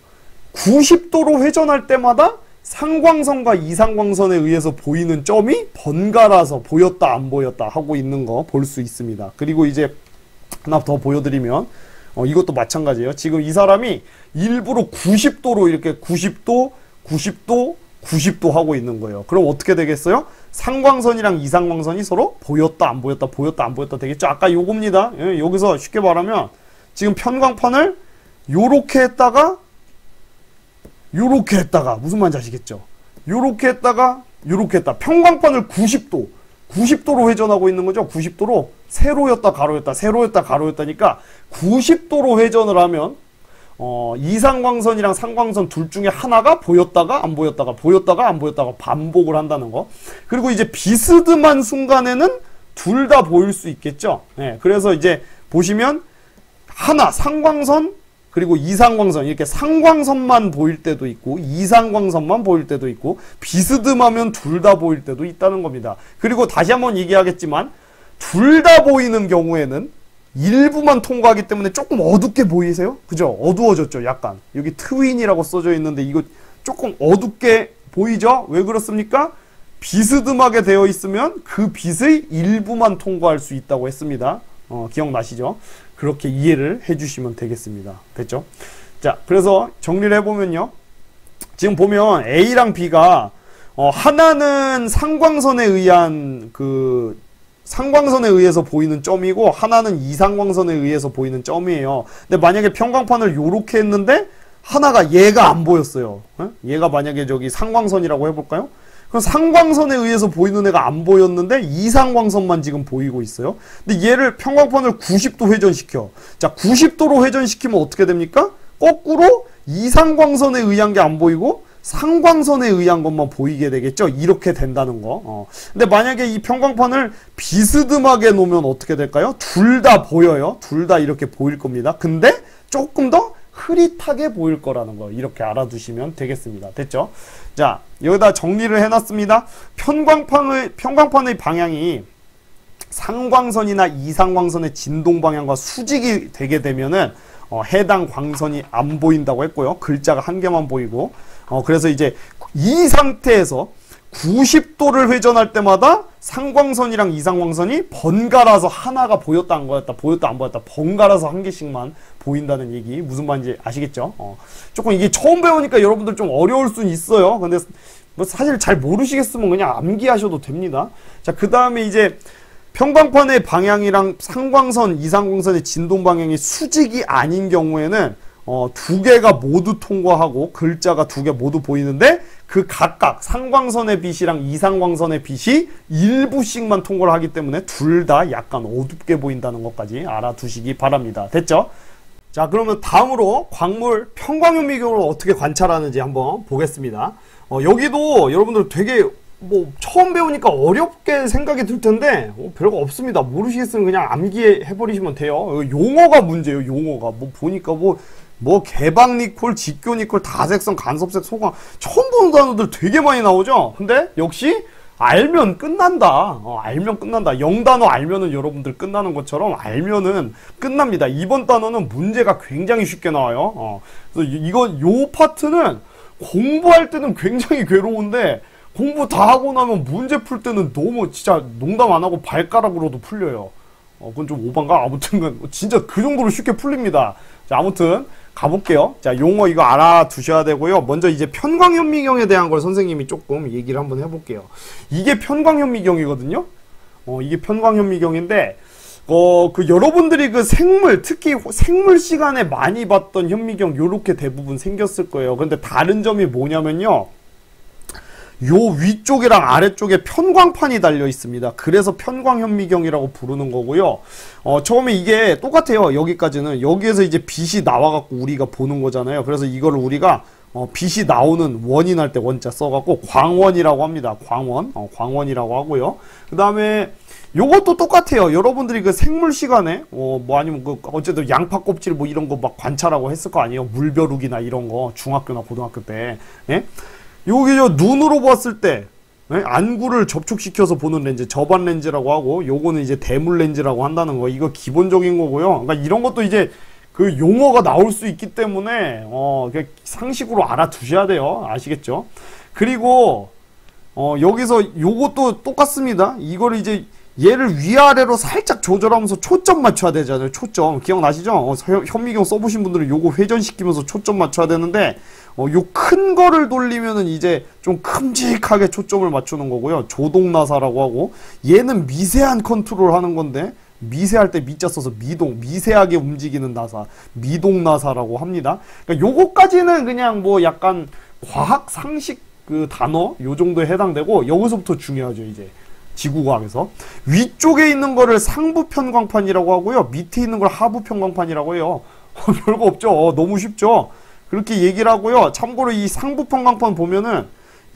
90도로 회전할 때마다 상광선과 이상광선에 의해서 보이는 점이 번갈아서 보였다 안 보였다 하고 있는 거 볼 수 있습니다. 그리고 이제 하나 더 보여드리면 이것도 마찬가지예요. 지금 이 사람이 일부러 90도로 이렇게 90도 하고 있는 거예요. 그럼 어떻게 되겠어요? 상광선이랑 이상광선이 서로 보였다 안 보였다 되겠죠. 아까 요겁니다. 여기서 쉽게 말하면 지금 편광판을 요렇게 했다가 무슨 말인지 아시겠죠? 요렇게 했다가 편광판을 90도로 회전하고 있는 거죠. 90도로 세로였다 가로였다니까 90도로 회전을 하면 이상광선이랑 상광선 둘 중에 하나가 보였다가 안 보였다가 반복을 한다는 거. 그리고 이제 비스듬한 순간에는 둘 다 보일 수 있겠죠. 네, 그래서 이제 보시면 하나 상광선 그리고 이상광선, 이렇게 상광선만 보일 때도 있고 이상광선만 보일 때도 있고 비스듬하면 둘 다 보일 때도 있다는 겁니다. 그리고 다시 한번 얘기하겠지만 둘 다 보이는 경우에는 일부만 통과하기 때문에 조금 어둡게 보이세요? 그죠? 어두워졌죠, 약간. 여기 트윈이라고 써져 있는데 이거 조금 어둡게 보이죠? 왜 그렇습니까? 비스듬하게 되어 있으면 그 빛의 일부만 통과할 수 있다고 했습니다. 기억나시죠? 그렇게 이해를 해주시면 되겠습니다. 됐죠? 자, 그래서 정리를 해보면요. 지금 보면 A랑 B가 하나는 상광선에 의해서 보이는 점이고 하나는 이상광선에 의해서 보이는 점이에요. 근데 만약에 편광판을 요렇게 했는데 하나가 얘가 안 보였어요. 얘가 만약에 저기 상광선이라고 해볼까요? 그럼 상광선에 의해서 보이는 애가 안 보였는데 이상광선만 지금 보이고 있어요. 근데 얘를 편광판을 90도 회전시켜. 자, 90도로 회전시키면 어떻게 됩니까? 거꾸로 이상광선에 의한 게 안 보이고 상광선에 의한 것만 보이게 되겠죠. 이렇게 된다는 거. 근데 만약에 이 편광판을 비스듬하게 놓으면 어떻게 될까요? 둘 다 보여요. 둘 다 이렇게 보일 겁니다. 근데 조금 더 흐릿하게 보일 거라는 거 이렇게 알아두시면 되겠습니다. 됐죠? 자, 여기다 정리를 해놨습니다. 편광판의 방향이 상광선이나 이상광선의 진동 방향과 수직이 되게 되면은 해당 광선이 안 보인다고 했고요. 글자가 한 개만 보이고 그래서 이제 이 상태에서 90도를 회전할 때마다 상광선이랑 이상광선이 번갈아서 하나가 보였다 안 보였다 번갈아서 한 개씩만 보인다는 얘기 무슨 말인지 아시겠죠? 조금 이게 처음 배우니까 여러분들 좀 어려울 수는 있어요. 근데 뭐 사실 잘 모르시겠으면 그냥 암기하셔도 됩니다. 자, 그 다음에 이제 편광판의 방향이랑 상광선, 이상광선의 진동 방향이 수직이 아닌 경우에는 두 개가 모두 통과하고 글자가 두 개 모두 보이는데 그 각각 상광선의 빛이랑 이상광선의 빛이 일부씩만 통과를 하기 때문에 둘 다 약간 어둡게 보인다는 것까지 알아두시기 바랍니다. 됐죠? 자, 그러면 다음으로 광물 편광현미경으로 어떻게 관찰하는지 한번 보겠습니다. 여기도 여러분들 되게 뭐 처음 배우니까 어렵게 생각이 들 텐데 별거 없습니다. 모르시겠으면 그냥 암기해버리시면 돼요. 용어가 문제예요. 용어가 뭐 보니까 뭐 개방니콜, 직교니콜, 다색성, 간섭색, 소광 처음 보는 단어들 되게 많이 나오죠. 근데 역시 알면 끝난다. 알면 끝난다. 0단어 알면은 여러분들 끝나는 것처럼 알면은 끝납니다. 이번 단어는 문제가 굉장히 쉽게 나와요. 그래서 요 파트는 공부할 때는 굉장히 괴로운데 공부 다 하고 나면 문제 풀 때는 너무 진짜 농담 안 하고 발가락으로도 풀려요. 그건 좀 오반가? 아무튼 진짜 그 정도로 쉽게 풀립니다. 자, 아무튼 가볼게요. 자, 용어 이거 알아두셔야 되고요. 먼저 이제 편광현미경에 대한 걸 선생님이 조금 얘기를 한번 해볼게요. 이게 편광현미경이거든요. 이게 편광현미경인데 그 여러분들이 그 생물, 특히 생물 시간에 많이 봤던 현미경 요렇게 대부분 생겼을 거예요. 근데 다른 점이 뭐냐면요. 요 위쪽이랑 아래쪽에 편광판이 달려 있습니다. 그래서 편광현미경이라고 부르는 거고요. 처음에 이게 똑같아요. 여기까지는. 여기에서 이제 빛이 나와갖고 우리가 보는 거잖아요. 그래서 이거를 우리가 빛이 나오는 원이 날 때 원자 써갖고 광원이라고 합니다. 광원. 광원이라고 하고요. 그 다음에 요것도 똑같아요. 여러분들이 그 생물 시간에 뭐 아니면 그 어쨌든 양파 껍질 뭐 이런 거 막 관찰하고 했을 거 아니에요. 물벼룩이나 이런 거 중학교나 고등학교 때. 예? 여기 저 눈으로 봤을 때 안구를 접촉시켜서 보는 렌즈 접안 렌즈라고 하고 요거는 이제 대물 렌즈라고 한다는 거 이거 기본적인 거고요. 그러니까 이런 것도 이제 그 용어가 나올 수 있기 때문에 그냥 상식으로 알아두셔야 돼요. 아시겠죠? 그리고 여기서 요것도 똑같습니다. 이거를 이제 얘를 위아래로 살짝 조절하면서 초점 맞춰야 되잖아요. 초점 기억나시죠? 현미경 써보신 분들은 요거 회전시키면서 초점 맞춰야 되는데 요 큰 거를 돌리면은 이제 좀 큼직하게 초점을 맞추는 거고요. 조동나사라고 하고 얘는 미세한 컨트롤 하는 건데 미세할 때 미자 써서 미세하게 움직이는 나사 미동나사라고 합니다. 그러니까 요거까지는 그냥 뭐 약간 과학 상식 그 단어 요 정도에 해당되고 여기서부터 중요하죠. 이제 지구과학에서 위쪽에 있는 거를 상부 편광판이라고 하고요. 밑에 있는 걸 하부 편광판이라고 해요. 별거 없죠. 너무 쉽죠. 그렇게 얘기를 하고요. 참고로 이 상부 편광판 보면은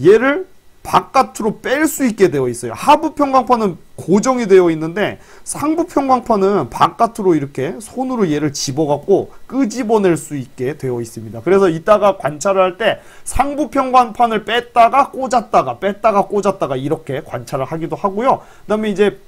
얘를 바깥으로 뺄 수 있게 되어 있어요. 하부 편광판은 고정이 되어 있는데 상부 편광판은 바깥으로 이렇게 손으로 얘를 집어갖고 끄집어낼 수 있게 되어 있습니다. 그래서 이따가 관찰을 할 때 상부 편광판을 뺐다가 꽂았다가 이렇게 관찰을 하기도 하고요. 그 다음에 이제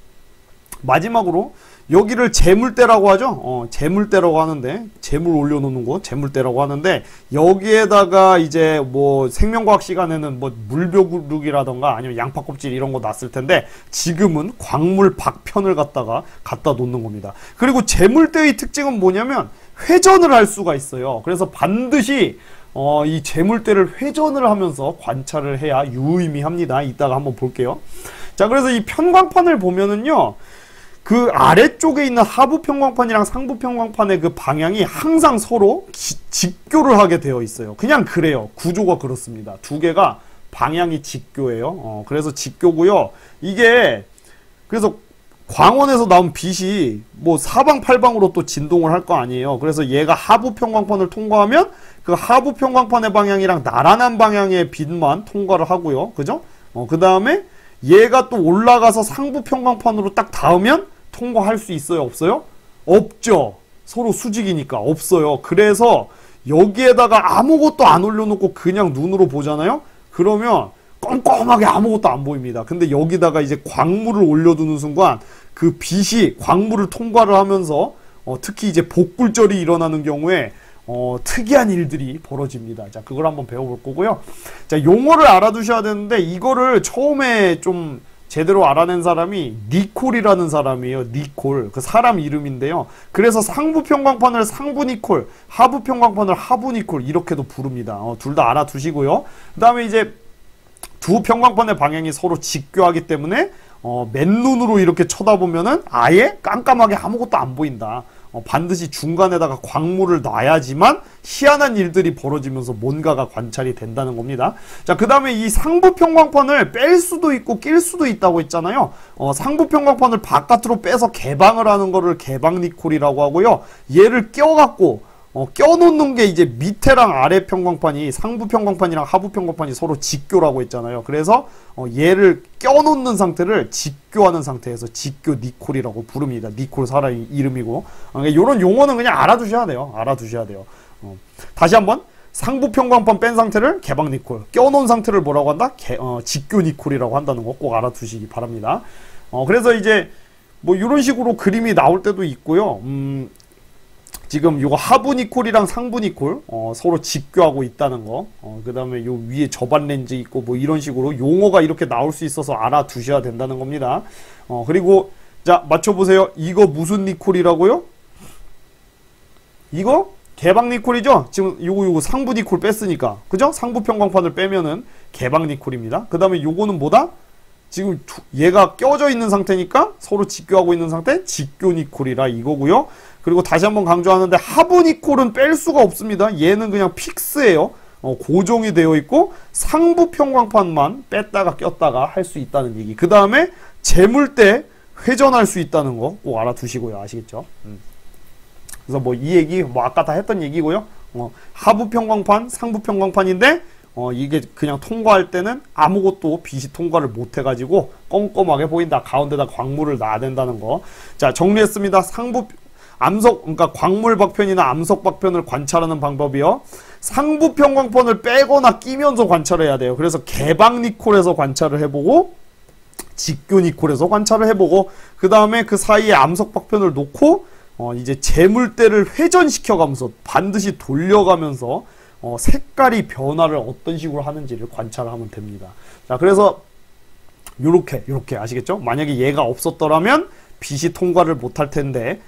마지막으로 여기를 재물대라고 하죠. 재물대라고 하는데 재물 올려놓는 곳 재물대라고 하는데 여기에다가 이제 뭐 생명과학 시간에는 뭐 물벼룩이라던가 아니면 양파 껍질 이런 거 놨을 텐데 지금은 광물 박편을 갖다 놓는 겁니다. 그리고 재물대의 특징은 뭐냐면 회전을 할 수가 있어요. 그래서 반드시 이 재물대를 회전을 하면서 관찰을 해야 유의미합니다. 이따가 한번 볼게요. 자, 그래서 이 편광판을 보면은요. 그 아래쪽에 있는 하부 편광판이랑 상부 편광판의 그 방향이 항상 서로 직교를 하게 되어 있어요. 그냥 그래요. 구조가 그렇습니다. 두 개가 방향이 직교예요. 그래서 직교고요. 이게 그래서 광원에서 나온 빛이 뭐 사방팔방으로 또 진동을 할 거 아니에요. 그래서 얘가 하부 편광판을 통과하면 그 하부 편광판의 방향이랑 나란한 방향의 빛만 통과를 하고요. 그죠? 그 다음에 얘가 또 올라가서 상부 편광판으로 딱 닿으면 통과할 수 있어요? 없어요? 없죠. 서로 수직이니까 없어요. 그래서 여기에다가 아무것도 안 올려놓고 그냥 눈으로 보잖아요? 그러면 껌껌하게 아무것도 안 보입니다. 근데 여기다가 이제 광물을 올려두는 순간 그 빛이 광물을 통과를 하면서 특히 이제 복굴절이 일어나는 경우에 특이한 일들이 벌어집니다. 자, 그걸 한번 배워볼 거고요. 자, 용어를 알아두셔야 되는데 이거를 처음에 좀 제대로 알아낸 사람이 니콜이라는 사람이에요. 니콜. 그 사람 이름인데요. 그래서 상부 편광판을 상부 니콜, 하부 편광판을 하부 니콜 이렇게도 부릅니다. 둘 다 알아두시고요. 그 다음에 이제 두 편광판의 방향이 서로 직교하기 때문에 맨눈으로 이렇게 쳐다보면은 아예 깜깜하게 아무것도 안 보인다. 반드시 중간에다가 광물을 놔야지만 희한한 일들이 벌어지면서 뭔가가 관찰이 된다는 겁니다. 자, 그 다음에 이 상부 편광판을 뺄 수도 있고 낄 수도 있다고 했잖아요. 상부 편광판을 바깥으로 빼서 개방을 하는 거를 개방 니콜이라고 하고요. 얘를 껴갖고 껴놓는 게 이제 밑에랑 아래 편광판이 상부 편광판이랑 하부 편광판이 서로 직교라고 했잖아요. 그래서 얘를 껴놓는 상태를 직교하는 상태에서 직교 니콜이라고 부릅니다. 니콜 사람 이름이고 이런 용어는 그냥 알아두셔야 돼요. 알아두셔야 돼요. 다시 한번 상부 편광판 뺀 상태를 개방 니콜, 껴놓은 상태를 뭐라고 한다? 직교 니콜이라고 한다는 거 꼭 알아두시기 바랍니다. 그래서 이제 뭐 이런 식으로 그림이 나올 때도 있고요. 지금 요거 하부 니콜이랑 상부 니콜 서로 직교하고 있다는 거. 그 다음에 요 위에 저반 렌즈 있고 뭐 이런 식으로 용어가 이렇게 나올 수 있어서 알아두셔야 된다는 겁니다. 그리고 자 맞춰보세요. 이거 무슨 니콜이라고요? 이거 개방 니콜이죠? 지금 요거 상부 니콜 뺐으니까 그죠? 상부 평광판을 빼면은 개방 니콜입니다. 그 다음에 요거는 뭐다? 지금 얘가 껴져 있는 상태니까 서로 직교하고 있는 상태 직교 니콜이라 이거고요. 그리고 다시 한번 강조하는데 하부 니콜은 뺄 수가 없습니다. 얘는 그냥 픽스예요. 고정이 되어 있고 상부 평광판만 뺐다가 꼈다가 할 수 있다는 얘기. 그 다음에 재물때 회전할 수 있다는 거 꼭 알아두시고요. 아시겠죠? 그래서 뭐 이 얘기 뭐 아까 다 했던 얘기고요. 하부 평광판, 상부 평광판인데 이게 그냥 통과할 때는 아무것도 빛이 통과를 못 해가지고 껌껌하게 보인다. 가운데다 광물을 놔야 된다는 거. 자, 정리했습니다. 상부 암석, 그러니까 광물 박편이나 암석 박편을 관찰하는 방법이요. 상부 평광판을 빼거나 끼면서 관찰해야 돼요. 그래서 개방 니콜에서 관찰을 해보고 직교 니콜에서 관찰을 해보고 그 다음에 그 사이에 암석 박편을 놓고 이제 재물대를 회전시켜가면서 반드시 돌려가면서 색깔이 변화를 어떤 식으로 하는지를 관찰하면 됩니다. 자, 그래서 요렇게 아시겠죠? 만약에 얘가 없었더라면 빛이 통과를 못할 텐데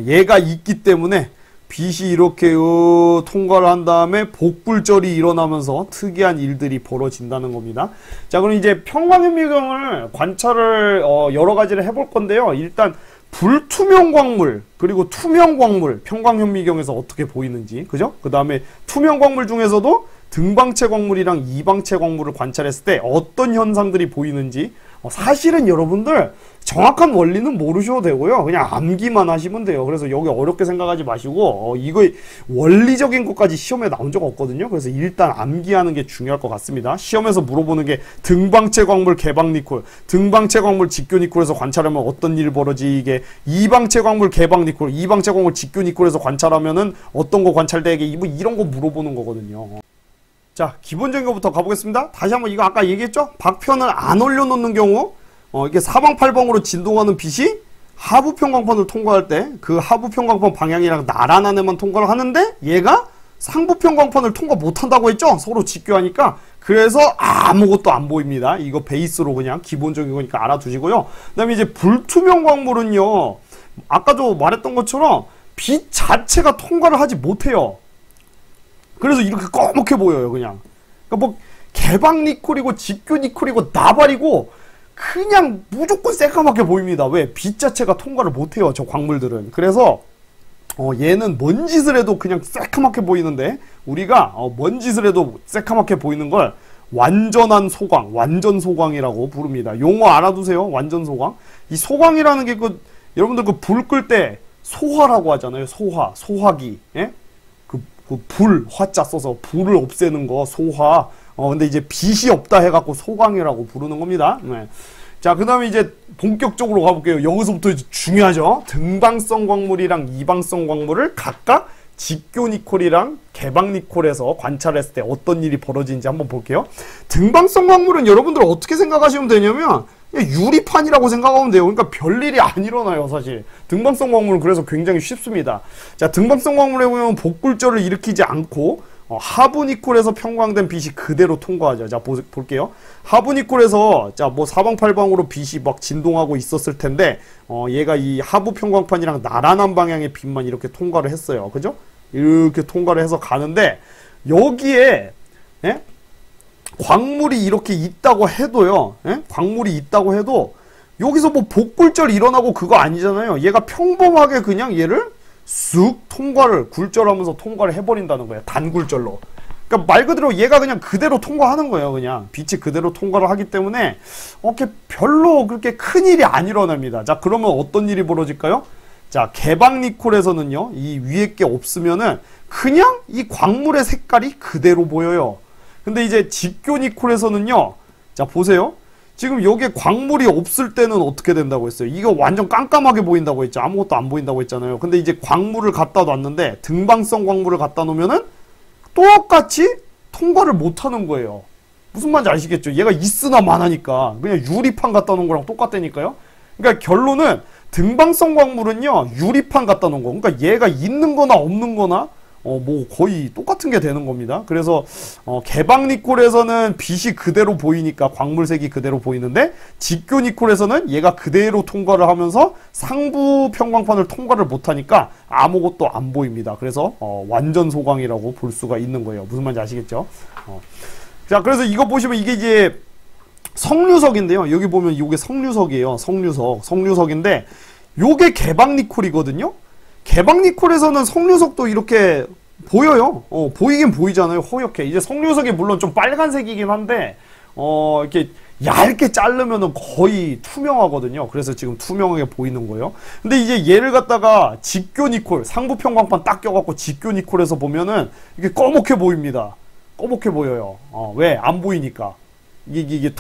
얘가 있기 때문에 빛이 이렇게 통과를 한 다음에 복불절이 일어나면서 특이한 일들이 벌어진다는 겁니다. 자, 그럼 이제 평광현미경을 관찰을 여러 가지를 해볼 건데요. 일단 불투명 광물 그리고 투명 광물 평광현미경에서 어떻게 보이는지, 그죠? 그 다음에 투명 광물 중에서도 등방체 광물이랑 이방체 광물을 관찰했을 때 어떤 현상들이 보이는지 사실은 여러분들 정확한 원리는 모르셔도 되고요. 그냥 암기만 하시면 돼요. 그래서 여기 어렵게 생각하지 마시고 이거 원리적인 것까지 시험에 나온 적 없거든요. 그래서 일단 암기하는 게 중요할 것 같습니다. 시험에서 물어보는 게 등방체 광물 개방 니콜, 등방체 광물 직교 니콜에서 관찰하면 어떤 일이 벌어지게, 이방체 광물 개방 니콜, 이방체 광물 직교 니콜에서 관찰하면은 어떤 거 관찰되게, 뭐 이런 거 물어보는 거거든요. 자, 기본적인 것부터 가보겠습니다. 다시 한번 이거 아까 얘기했죠? 박편을 안 올려놓는 경우 이게 사방팔방으로 진동하는 빛이 하부 평광판을 통과할 때 그 하부 평광판 방향이랑 나란한 애만 통과를 하는데 얘가 상부 평광판을 통과 못한다고 했죠? 서로 직교하니까. 그래서 아무것도 안 보입니다. 이거 베이스로 그냥 기본적인 거니까 알아두시고요. 그 다음에 이제 불투명 광물은요, 아까도 말했던 것처럼 빛 자체가 통과를 하지 못해요. 그래서 이렇게 꺼멓게 보여요, 그냥. 그러니까 뭐 개방 니콜이고 직교 니콜이고 나발이고 그냥 무조건 새까맣게 보입니다. 왜? 빛 자체가 통과를 못해요, 저 광물들은. 그래서 얘는 뭔 짓을 해도 그냥 새까맣게 보이는데 우리가 뭔 짓을 해도 새까맣게 보이는 걸 완전한 소광, 완전 소광이라고 부릅니다. 용어 알아두세요. 완전 소광. 이 소광이라는 게 여러분들 불 끌 때 소화라고 하잖아요. 소화, 소화기. 예? 불, 화자 써서 불을 없애는 거, 소화. 근데 이제 빛이 없다 해갖고 소광이라고 부르는 겁니다. 네. 자, 그 다음에 이제 본격적으로 가볼게요. 여기서부터 이제 중요하죠. 등방성 광물이랑 이방성 광물을 각각 직교 니콜이랑 개방 니콜에서 관찰했을 때 어떤 일이 벌어지는지 한번 볼게요. 등방성 광물은 여러분들 어떻게 생각하시면 되냐면 유리판이라고 생각하면 돼요. 그러니까 별일이 안 일어나요, 사실. 등방성 광물은 그래서 굉장히 쉽습니다. 자, 등방성 광물에 보면 복굴절을 일으키지 않고 하부 니콜에서 평광된 빛이 그대로 통과하죠. 자, 볼게요. 하부 니콜에서 자, 뭐 사방팔방으로 빛이 막 진동하고 있었을 텐데 얘가 이 하부 평광판이랑 나란한 방향의 빛만 이렇게 통과를 했어요. 그죠? 이렇게 통과를 해서 가는데 여기에 예? 광물이 이렇게 있다고 해도요. 예? 광물이 있다고 해도 여기서 뭐 복굴절 일어나고 그거 아니잖아요. 얘가 평범하게 그냥 얘를 쑥 통과를 굴절하면서 통과를 해버린다는 거예요. 단굴절로. 그러니까 말 그대로 얘가 그냥 그대로 통과하는 거예요. 그냥 빛이 그대로 통과를 하기 때문에 별로 그렇게 큰 일이 안 일어납니다. 자, 그러면 어떤 일이 벌어질까요? 자, 개방 니콜에서는요, 이 위에 게 없으면은 그냥 이 광물의 색깔이 그대로 보여요. 근데 이제 직교 니콜에서는요, 자, 보세요. 지금 여기에 광물이 없을 때는 어떻게 된다고 했어요? 이거 완전 깜깜하게 보인다고 했죠. 아무것도 안 보인다고 했잖아요. 근데 이제 광물을 갖다 놨는데 등방성 광물을 갖다 놓으면은 똑같이 통과를 못 하는 거예요. 무슨 말인지 아시겠죠? 얘가 있으나 마나니까 그냥 유리판 갖다 놓은 거랑 똑같다니까요. 그러니까 결론은 등방성 광물은요, 유리판 갖다 놓은 거. 그러니까 얘가 있는 거나 없는 거나, 뭐 거의 똑같은 게 되는 겁니다. 그래서, 개방 니콜에서는 빛이 그대로 보이니까 광물색이 그대로 보이는데, 직교 니콜에서는 얘가 그대로 통과를 하면서 상부 평광판을 통과를 못하니까 아무것도 안 보입니다. 그래서, 완전 소광이라고 볼 수가 있는 거예요. 무슨 말인지 아시겠죠? 자, 그래서 이거 보시면 이게 이제, 석류석인데요. 여기 보면 이게 석류석이에요. 석류석인데 요게 개방 니콜이거든요. 개방 니콜에서는 석류석도 이렇게 보여요. 보이긴 보이잖아요. 허옇게. 이제 석류석이 물론 좀 빨간색이긴 한데 이렇게 얇게 자르면은 거의 투명하거든요. 그래서 지금 투명하게 보이는 거예요. 근데 이제 얘를 갖다가 직교 니콜, 상부 평광판 딱 껴갖고 직교 니콜에서 보면은 이게 꺼멓게 보입니다. 꺼멓게 보여요. 왜? 안 보이니까. 이게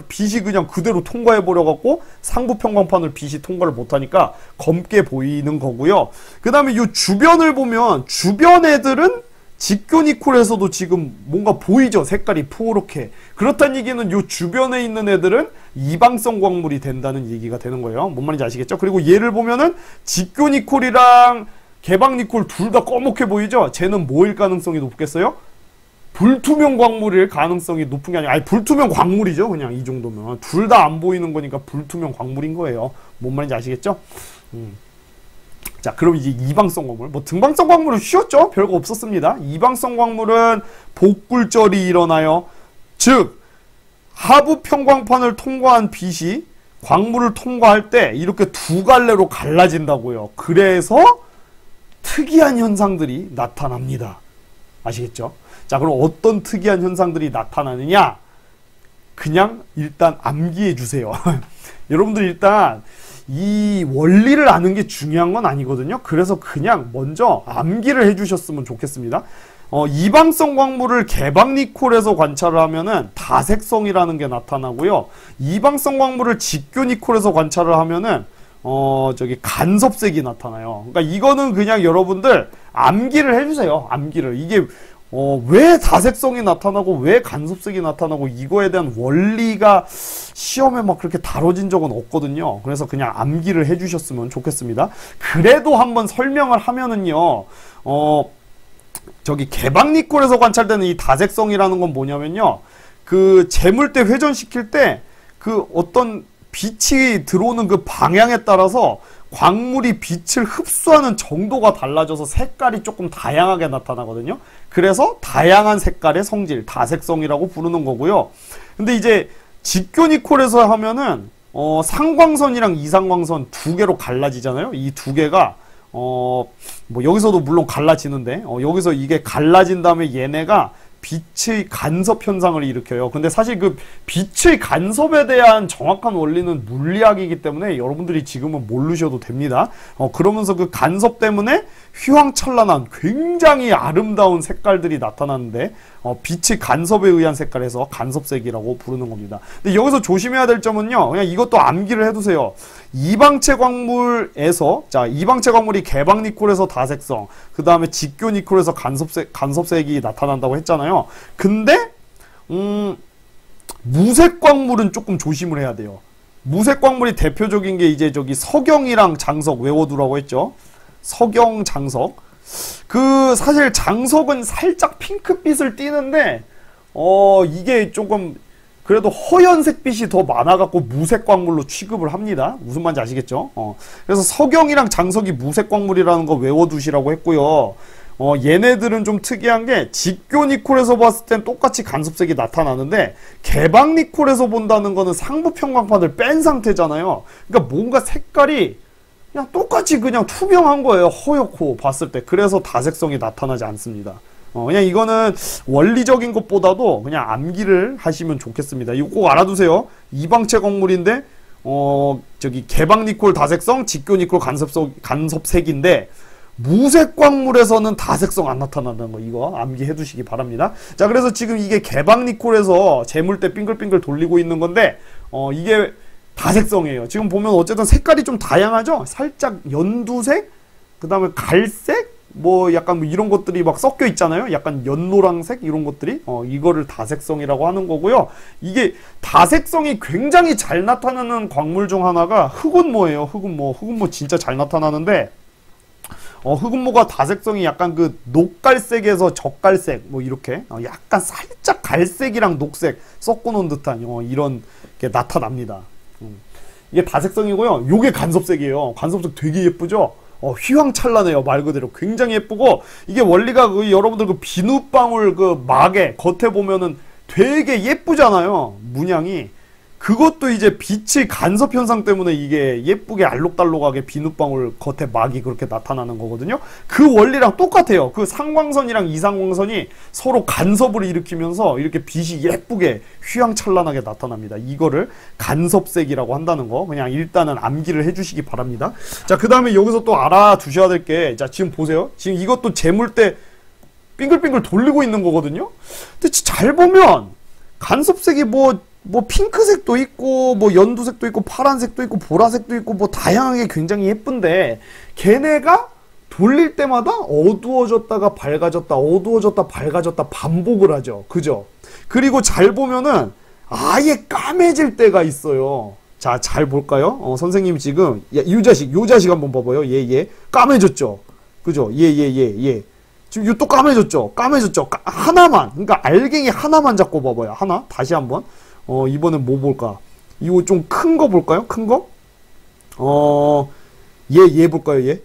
빛이 그냥 그대로 통과해버려갖고 상부 평광판을 빛이 통과를 못하니까 검게 보이는 거고요. 그 다음에 요 주변을 보면 주변 애들은 직교 니콜에서도 지금 뭔가 보이죠? 색깔이 포렇게. 그렇다는 얘기는 요 주변에 있는 애들은 이방성 광물이 된다는 얘기가 되는 거예요. 뭔 말인지 아시겠죠? 그리고 얘를 보면은 직교 니콜이랑 개방 니콜 둘 다 꺼멓게 보이죠? 쟤는 뭐일 가능성이 높겠어요? 불투명 광물일 가능성이 높은 게 아니라, 불투명 광물이죠. 그냥 이 정도면. 둘 다 안 보이는 거니까 불투명 광물인 거예요. 뭔 말인지 아시겠죠? 자, 그럼 이제 이방성 광물. 뭐 등방성 광물은 쉬웠죠? 별거 없었습니다. 이방성 광물은 복굴절이 일어나요. 즉, 하부 평광판을 통과한 빛이 광물을 통과할 때 이렇게 두 갈래로 갈라진다고요. 그래서 특이한 현상들이 나타납니다. 아시겠죠? 자, 그럼 어떤 특이한 현상들이 나타나느냐? 그냥 일단 암기해 주세요. 여러분들 일단 이 원리를 아는 게 중요한 건 아니거든요. 그래서 그냥 먼저 암기를 해 주셨으면 좋겠습니다. 이방성 광물을 개방 니콜에서 관찰을 하면은 다색성이라는 게 나타나고요. 이방성 광물을 직교 니콜에서 관찰을 하면은 간섭색이 나타나요. 그러니까 이거는 그냥 여러분들 암기를 해 주세요. 암기를. 이게 왜 다색성이 나타나고 왜 간섭색이 나타나고 이거에 대한 원리가 시험에 막 그렇게 다뤄진 적은 없거든요. 그래서 그냥 암기를 해주셨으면 좋겠습니다. 그래도 한번 설명을 하면은요, 개방 니콜에서 관찰되는 이 다색성이라는 건 뭐냐면요, 그 재물대 회전시킬 때 그 어떤 빛이 들어오는 그 방향에 따라서 광물이 빛을 흡수하는 정도가 달라져서 색깔이 조금 다양하게 나타나거든요. 그래서 다양한 색깔의 성질, 다색성이라고 부르는 거고요. 근데 이제 직교 니콜에서 하면은 상광선이랑 이상광선 두 개로 갈라지잖아요. 이 두 개가 뭐 여기서도 물론 갈라지는데 여기서 이게 갈라진 다음에 얘네가 빛의 간섭 현상을 일으켜요. 근데 사실 그 빛의 간섭에 대한 정확한 원리는 물리학이기 때문에 여러분들이 지금은 모르셔도 됩니다. 그러면서 그 간섭 때문에 휘황찬란한 굉장히 아름다운 색깔들이 나타나는데 빛의 간섭에 의한 색깔에서 간섭색이라고 부르는 겁니다. 근데 여기서 조심해야 될 점은요, 그냥 이것도 암기를 해두세요. 이방체 광물에서, 자, 이방체 광물이 개방 니콜에서 다색성, 그 다음에 직교 니콜에서 간섭색이 나타난다고 했잖아요. 근데 무색 광물은 조금 조심을 해야 돼요. 무색 광물이 대표적인 게 이제 석영이랑 장석 외워두라고 했죠. 석영, 장석. 사실 장석은 살짝 핑크빛을 띠는데 이게 조금 그래도 허연색 빛이 더 많아갖고 무색 광물로 취급을 합니다. 무슨 말인지 아시겠죠? 그래서 석영이랑 장석이 무색 광물이라는 거 외워두시라고 했고요. 얘네들은 좀 특이한 게 직교 니콜에서 봤을 땐 똑같이 간섭색이 나타나는데 개방 니콜에서 본다는 거는 상부 평광판을 뺀 상태잖아요. 그러니까 뭔가 색깔이 그냥 똑같이 그냥 투명한 거예요. 허옇고 봤을 때. 그래서 다색성이 나타나지 않습니다. 그냥 이거는 원리적인 것보다도 그냥 암기를 하시면 좋겠습니다. 이거 꼭 알아두세요. 이방체 광물인데 개방 니콜 다색성, 직교 니콜 간섭색인데 무색 광물에서는 다색성 안 나타난다는 거, 이거 암기해 두시기 바랍니다. 자, 그래서 지금 이게 개방 니콜에서 재물대 빙글빙글 돌리고 있는 건데 이게 다색성이에요. 지금 보면 어쨌든 색깔이 좀 다양하죠? 살짝 연두색, 그 다음에 갈색, 뭐 약간 뭐 이런 것들이 막 섞여 있잖아요. 약간 연노랑색 이런 것들이 이거를 다색성이라고 하는 거고요. 이게 다색성이 굉장히 잘 나타나는 광물 중 하나가 흑운모예요. 흑운모 진짜 잘 나타나는데 흑운모가 다색성이 약간 그 녹갈색에서 적갈색 뭐 이렇게 약간 살짝 갈색이랑 녹색 섞어 놓은 듯한 이런 게 나타납니다. 이게 다색성이고요. 요게 간섭색이에요. 간섭색 되게 예쁘죠? 휘황찬란해요. 말 그대로 굉장히 예쁘고, 이게 원리가 여러분들 그 비눗방울 그 막에 겉에 보면은 되게 예쁘잖아요. 문양이. 그것도 이제 빛의 간섭 현상 때문에 이게 예쁘게 알록달록하게 비눗방울 겉에 막이 그렇게 나타나는 거거든요. 그 원리랑 똑같아요. 그 상광선이랑 이상광선이 서로 간섭을 일으키면서 이렇게 빛이 예쁘게 휘황찬란하게 나타납니다. 이거를 간섭색이라고 한다는 거 그냥 일단은 암기를 해주시기 바랍니다. 자, 그 다음에 여기서 또 알아두셔야 될 게, 자, 지금 보세요. 지금 이것도 재물대 빙글빙글 돌리고 있는 거거든요. 근데 잘 보면 간섭색이 뭐 핑크색도 있고 뭐 연두색도 있고 파란색도 있고 보라색도 있고 뭐 다양하게 굉장히 예쁜데, 걔네가 돌릴 때마다 어두워졌다가 밝아졌다 어두워졌다 밝아졌다 반복을 하죠. 그죠? 그리고 잘 보면은 아예 까매질 때가 있어요. 자, 잘 볼까요? 선생님이 지금 요 자식 한번 봐봐요. 얘 까매졌죠? 그죠? 얘 지금 또 까매졌죠? 하나만, 그러니까 알갱이 하나만 잡고 봐봐요. 하나 다시 한번. 이번엔 뭐 볼까? 이거 좀 큰 거 볼까요? 큰 거? 얘 볼까요?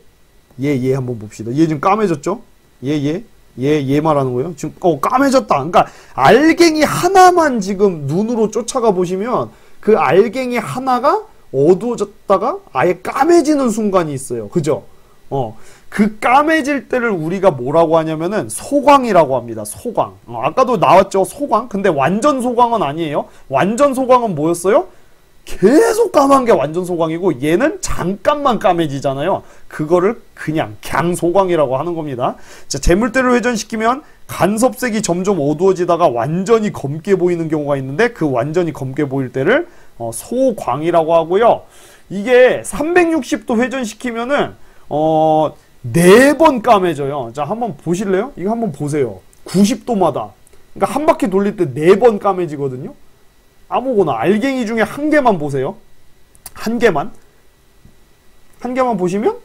얘 한번 봅시다. 얘 지금 까매졌죠? 얘 말하는 거예요. 지금, 까매졌다. 그러니까, 알갱이 하나만 지금 눈으로 쫓아가 보시면, 그 알갱이 하나가 어두워졌다가 아예 까매지는 순간이 있어요. 그죠? 그 까매질 때를 우리가 뭐라고 하냐면은 소광이라고 합니다. 소광. 아까도 나왔죠? 소광. 근데 완전 소광은 아니에요. 완전 소광은 뭐였어요? 계속 까만 게 완전 소광이고, 얘는 잠깐만 까매지잖아요. 그거를 그냥 소광이라고 하는 겁니다. 자, 재물대를 회전시키면 간섭색이 점점 어두워지다가 완전히 검게 보이는 경우가 있는데, 그 완전히 검게 보일 때를 소광이라고 하고요. 이게 360도 회전시키면은 4번 까매져요. 자, 한번 보실래요? 이거 한번 보세요. 90도마다. 그러니까 한 바퀴 돌릴 때 4번 까매지거든요. 아무거나 알갱이 중에 한 개만 보세요. 한 개만 보시면,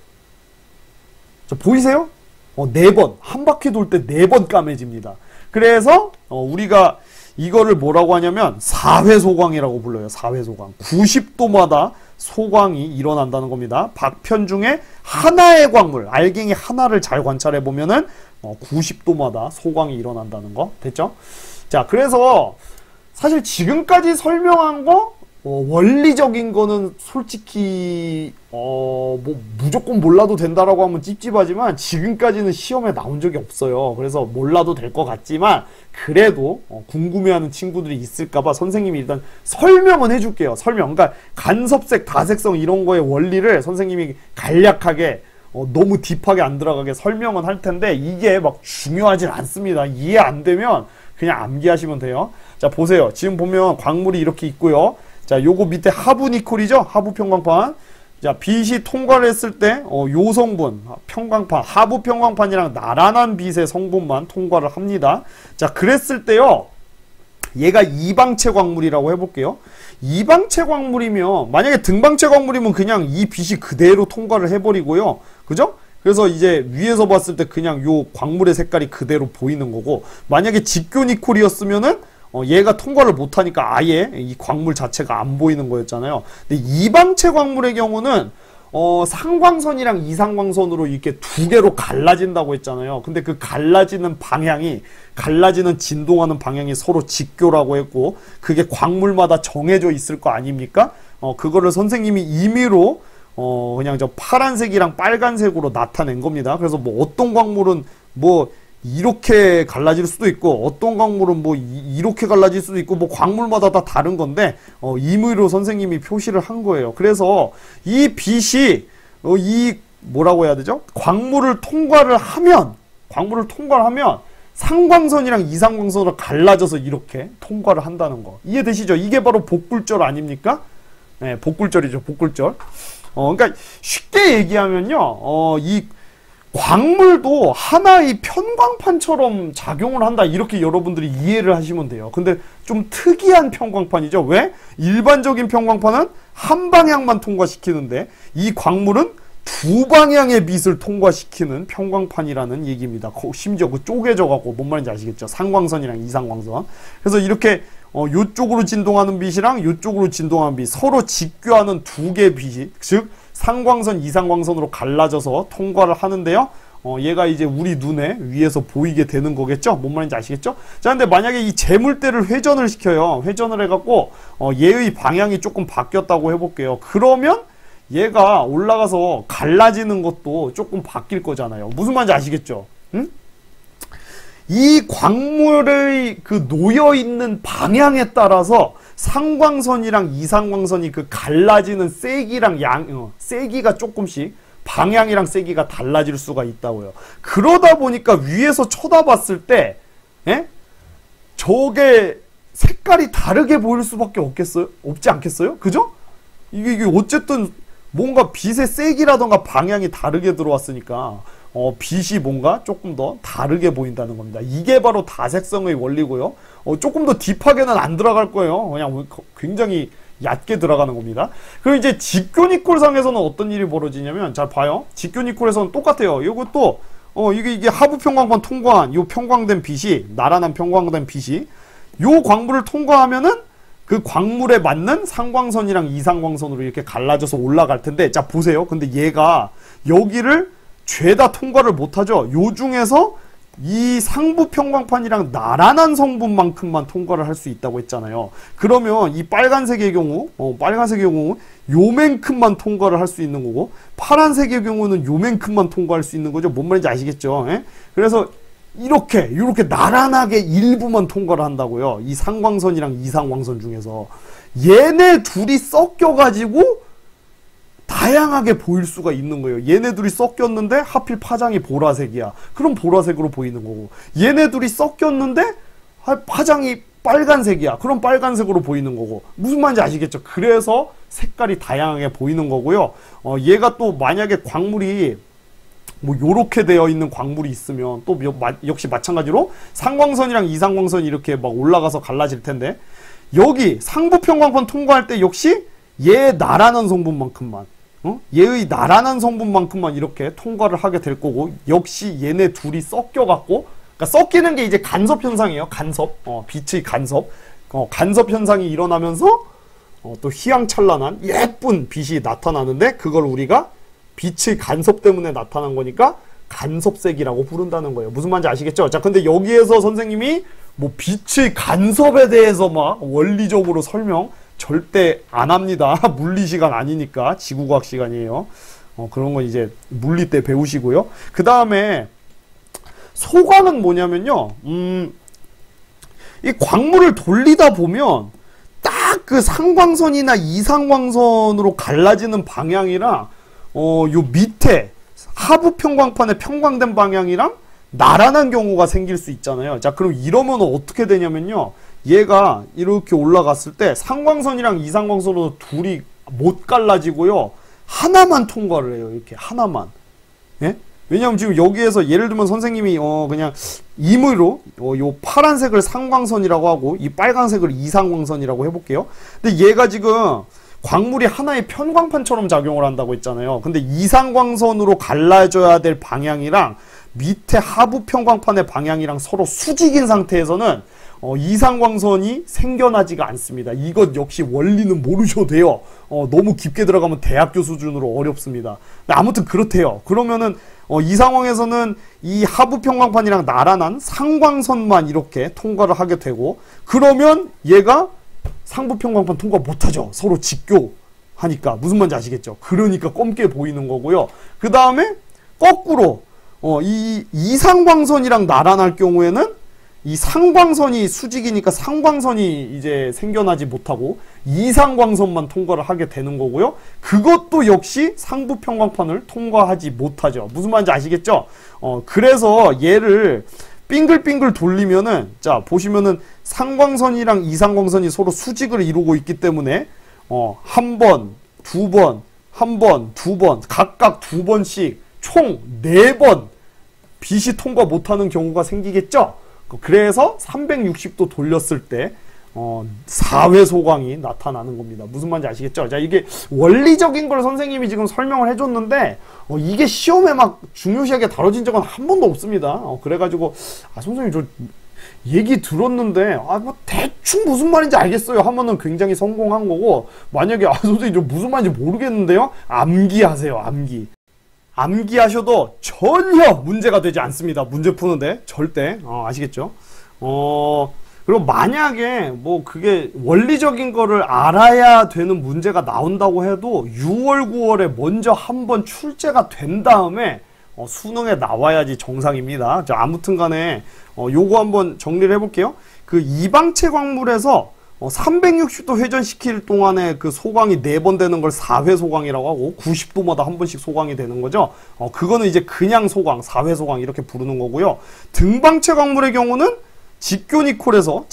자, 보이세요? 4번. 한 바퀴 돌 때 4번 까매집니다. 그래서 우리가 이거를 뭐라고 하냐면 4회 소광이라고 불러요. 4회 소광. 90도마다 소광이 일어난다는 겁니다. 박편 중에 하나의 광물, 알갱이 하나를 잘 관찰해 보면은 90도마다 소광이 일어난다는 거. 됐죠? 자, 그래서 사실 지금까지 설명한 거 원리적인 거는 솔직히 뭐 무조건 몰라도 된다라고 하면 찝찝하지만, 지금까지는 시험에 나온 적이 없어요. 그래서 몰라도 될 것 같지만, 그래도 궁금해하는 친구들이 있을까봐 선생님이 일단 설명은 해줄게요. 그러니까 간섭색, 다색성 이런 거의 원리를 선생님이 간략하게 너무 딥하게 안 들어가게 설명은 할 텐데, 이게 막 중요하진 않습니다. 이해 안 되면 그냥 암기하시면 돼요. 자, 보세요. 지금 보면 광물이 이렇게 있고요. 자, 요거 밑에 하부 니콜이죠? 하부 평광판. 자, 빛이 통과를 했을 때, 요 성분, 평광판, 하부 평광판이랑 나란한 빛의 성분만 통과를 합니다. 자, 그랬을 때요, 얘가 이방체 광물이라고 해볼게요. 이방체 광물이면, 만약에 등방체 광물이면 그냥 이 빛이 그대로 통과를 해버리고요. 그죠? 그래서 이제 위에서 봤을 때 그냥 요 광물의 색깔이 그대로 보이는 거고, 만약에 직교 니콜이었으면은 얘가 통과를 못하니까 아예 이 광물 자체가 안 보이는 거였잖아요. 근데 이방체 광물의 경우는 상광선이랑 이상광선으로 이렇게 두 개로 갈라진다고 했잖아요. 근데 그 갈라지는 방향이, 갈라지는 진동하는 방향이 서로 직교라고 했고, 그게 광물마다 정해져 있을 거 아닙니까? 그거를 선생님이 임의로 그냥 저 파란색이랑 빨간색으로 나타낸 겁니다. 그래서 뭐 어떤 광물은 뭐 이렇게 갈라질 수도 있고, 어떤 광물은 뭐 이렇게 갈라질 수도 있고, 뭐 광물마다 다 다른 건데 임의로 선생님이 표시를 한 거예요. 그래서 이 빛이 이 뭐라고 해야 되죠? 광물을 통과를 하면 상광선이랑 이상광선으로 갈라져서 이렇게 통과를 한다는 거 이해되시죠? 이게 바로 복굴절 아닙니까? 네, 복굴절이죠. 복굴절. 그러니까 쉽게 얘기하면요, 이 광물도 하나의 편광판처럼 작용을 한다, 이렇게 여러분들이 이해를 하시면 돼요. 근데 좀 특이한 편광판이죠. 왜? 일반적인 편광판은 한 방향만 통과시키는데 이 광물은 두 방향의 빛을 통과시키는 편광판이라는 얘기입니다. 심지어 그 쪼개져 갖고, 뭔 말인지 아시겠죠? 상광선이랑 이상광선. 그래서 이렇게 요쪽으로 진동하는 빛이랑 요쪽으로 진동하는 빛, 서로 직교하는 두 개의 빛이, 즉 상광선, 이상광선으로 갈라져서 통과를 하는데요. 얘가 이제 우리 눈에 위에서 보이게 되는 거겠죠? 뭔 말인지 아시겠죠? 자, 근데 만약에 이 재물대를 회전을 시켜요. 회전을 해갖고 얘의 방향이 조금 바뀌었다고 해볼게요. 그러면 얘가 올라가서 갈라지는 것도 조금 바뀔 거잖아요. 무슨 말인지 아시겠죠? 응? 이 광물의 그 놓여있는 방향에 따라서 상광선이랑 이상광선이 그 갈라지는 세기랑 세기가 조금씩, 방향이랑 세기가 달라질 수가 있다고요. 그러다 보니까 위에서 쳐다봤을 때, 저게 색깔이 다르게 보일 수밖에 없지 않겠어요? 그죠? 이게 어쨌든 뭔가 빛의 세기라던가 방향이 다르게 들어왔으니까 빛이 뭔가 조금 더 다르게 보인다는 겁니다. 이게 바로 다색성의 원리고요. 조금 더 딥하게는 안 들어갈 거예요. 그냥 굉장히 얕게 들어가는 겁니다. 그리고 이제 직교니콜상에서는 어떤 일이 벌어지냐면, 잘 봐요. 직교니콜에서는 똑같아요. 이것도 이게 하부 편광판 통과한 요 편광된 빛이, 나란한 편광된 빛이 요 광물을 통과하면은 그 광물에 맞는 상광선이랑 이상광선으로 이렇게 갈라져서 올라갈 텐데, 자 보세요. 근데 얘가 여기를 죄다 통과를 못하죠. 요 중에서 이 상부 편광판이랑 나란한 성분만큼만 통과를 할 수 있다고 했잖아요. 그러면 이 빨간색의 경우, 요만큼만 통과를 할 수 있는 거고, 파란색의 경우는 요만큼만 통과할 수 있는 거죠. 뭔 말인지 아시겠죠? 그래서 이렇게 나란하게 일부만 통과를 한다고요. 이 상광선이랑 이상광선 중에서 얘네 둘이 섞여가지고 다양하게 보일 수가 있는 거예요. 얘네 둘이 섞였는데 하필 파장이 보라색이야. 그럼 보라색으로 보이는 거고, 얘네 둘이 섞였는데 파장이 빨간색이야. 그럼 빨간색으로 보이는 거고. 무슨 말인지 아시겠죠? 그래서 색깔이 다양하게 보이는 거고요. 얘가 또 만약에 광물이 뭐 요렇게 되어 있는 광물이 있으면 또 역시 마찬가지로 상광선이랑 이상광선이 이렇게 막 올라가서 갈라질 텐데, 여기 상부 편광판 통과할 때 역시 얘 나란한 성분만큼만, 얘의 나란한 성분만큼만 이렇게 통과를 하게 될 거고, 역시 얘네 둘이 섞여갖고, 그러니까 섞이는 게 이제 간섭 현상이에요. 간섭, 빛의 간섭, 간섭 현상이 일어나면서 또 휘황찬란한 예쁜 빛이 나타나는데, 그걸 우리가 빛의 간섭 때문에 나타난 거니까 간섭색이라고 부른다는 거예요. 무슨 말인지 아시겠죠? 자, 근데 여기에서 선생님이 뭐 빛의 간섭에 대해서 막 원리적으로 설명 절대 안 합니다. 물리 시간 아니니까, 지구과학 시간이에요. 그런 건 이제 물리 때 배우시고요. 그 다음에 소광은 뭐냐면요, 이 광물을 돌리다 보면 딱 그 상광선이나 이상광선으로 갈라지는 방향이랑 요 밑에 하부 편광판의 편광된 방향이랑 나란한 경우가 생길 수 있잖아요. 자, 그럼 이러면 어떻게 되냐면요, 얘가 이렇게 올라갔을 때 상광선이랑 이상광선으로 둘이 못 갈라지고요, 하나만 통과를 해요. 이렇게 하나만. 예? 왜냐면 지금 여기에서 예를 들면 선생님이 그냥 임의로 요 파란색을 상광선이라고 하고 이 빨간색을 이상광선이라고 해볼게요. 근데 얘가 지금 광물이 하나의 편광판처럼 작용을 한다고 했잖아요. 근데 이상광선으로 갈라져야 될 방향이랑 밑에 하부 편광판의 방향이랑 서로 수직인 상태에서는 이상광선이 생겨나지가 않습니다. 이것 역시 원리는 모르셔도 돼요. 너무 깊게 들어가면 대학교 수준으로 어렵습니다. 아무튼 그렇대요. 그러면은 이 상황에서는 이 하부 편광판이랑 나란한 상광선만 이렇게 통과를 하게 되고, 그러면 얘가 상부 편광판 통과 못하죠. 서로 직교하니까. 무슨 말인지 아시겠죠? 그러니까 검게 보이는 거고요. 그 다음에 거꾸로 이 이상광선이랑 나란할 경우에는 이 상광선이 수직이니까 상광선이 이제 생겨나지 못하고 이상광선만 통과를 하게 되는 거고요. 그것도 역시 상부 편광판을 통과하지 못하죠. 무슨 말인지 아시겠죠? 그래서 얘를 빙글빙글 돌리면은, 자 보시면은 상광선이랑 이상광선이 서로 수직을 이루고 있기 때문에 한 번, 두 번, 한 번, 두 번, 각각 두 번씩 총 4번 빛이 통과 못하는 경우가 생기겠죠. 그래서 360도 돌렸을 때 4회 소광이 나타나는 겁니다. 무슨 말인지 아시겠죠? 자, 이게 원리적인 걸 선생님이 지금 설명을 해줬는데 이게 시험에 막 중요시하게 다뤄진 적은 한 번도 없습니다. 그래가지고 선생님 저 얘기 들었는데 뭐 대충 무슨 말인지 알겠어요 하면은 굉장히 성공한 거고, 만약에 선생님 저 무슨 말인지 모르겠는데요? 암기하세요. 암기하셔도 전혀 문제가 되지 않습니다. 문제 푸는데 절대. 아시겠죠? 그리고 만약에 뭐 그게 원리적인 거를 알아야 되는 문제가 나온다고 해도 6월, 9월에 먼저 한번 출제가 된 다음에 수능에 나와야지 정상입니다. 자, 아무튼 간에 요거 한번 정리를 해볼게요. 그 이방체 광물에서 360도 회전시킬 동안에 그 소광이 4번 되는 걸 4회 소광이라고 하고, 90도마다 한 번씩 소광이 되는 거죠. 그거는 이제 그냥 소광, 4회 소광 이렇게 부르는 거고요. 등방체 광물의 경우는 직교니콜에서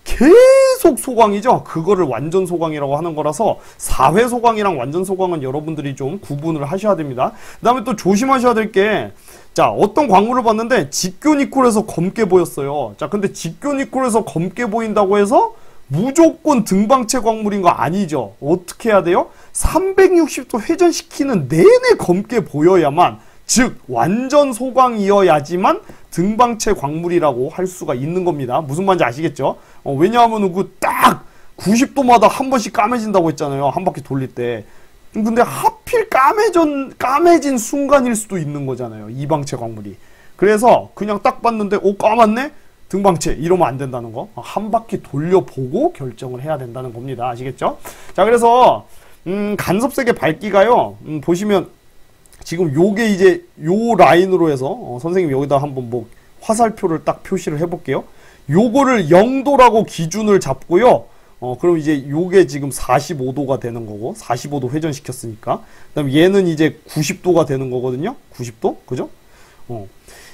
계속 소광이죠. 그거를 완전 소광이라고 하는 거라서 4회 소광이랑 완전 소광은 여러분들이 좀 구분을 하셔야 됩니다. 그 다음에 또 조심하셔야 될 게, 자, 어떤 광물을 봤는데 직교니콜에서 검게 보였어요. 자, 근데 직교니콜에서 검게 보인다고 해서 무조건 등방체 광물인 거 아니죠. 어떻게 해야 돼요? 360도 회전시키는 내내 검게 보여야만, 즉 완전 소광이어야지만 등방체 광물이라고 할 수가 있는 겁니다. 무슨 말인지 아시겠죠? 왜냐하면 그 딱 90도마다 한 번씩 까매진다고 했잖아요. 한 바퀴 돌릴 때. 근데 하필 까매진 순간일 수도 있는 거잖아요. 이방체 광물이. 그래서 그냥 딱 봤는데 까맣네? 등방체 이러면 안 된다는 거. 한 바퀴 돌려보고 결정을 해야 된다는 겁니다. 아시겠죠? 자, 그래서 간섭색의 밝기가요. 보시면 지금 요게 이제 요 라인으로 해서 선생님 여기다 한번 뭐 화살표를 딱 표시를 해볼게요. 요거를 0도라고 기준을 잡고요. 그럼 이제 요게 지금 45도가 되는 거고, 45도 회전시켰으니까. 그 다음에 얘는 이제 90도가 되는 거거든요. 90도? 그죠?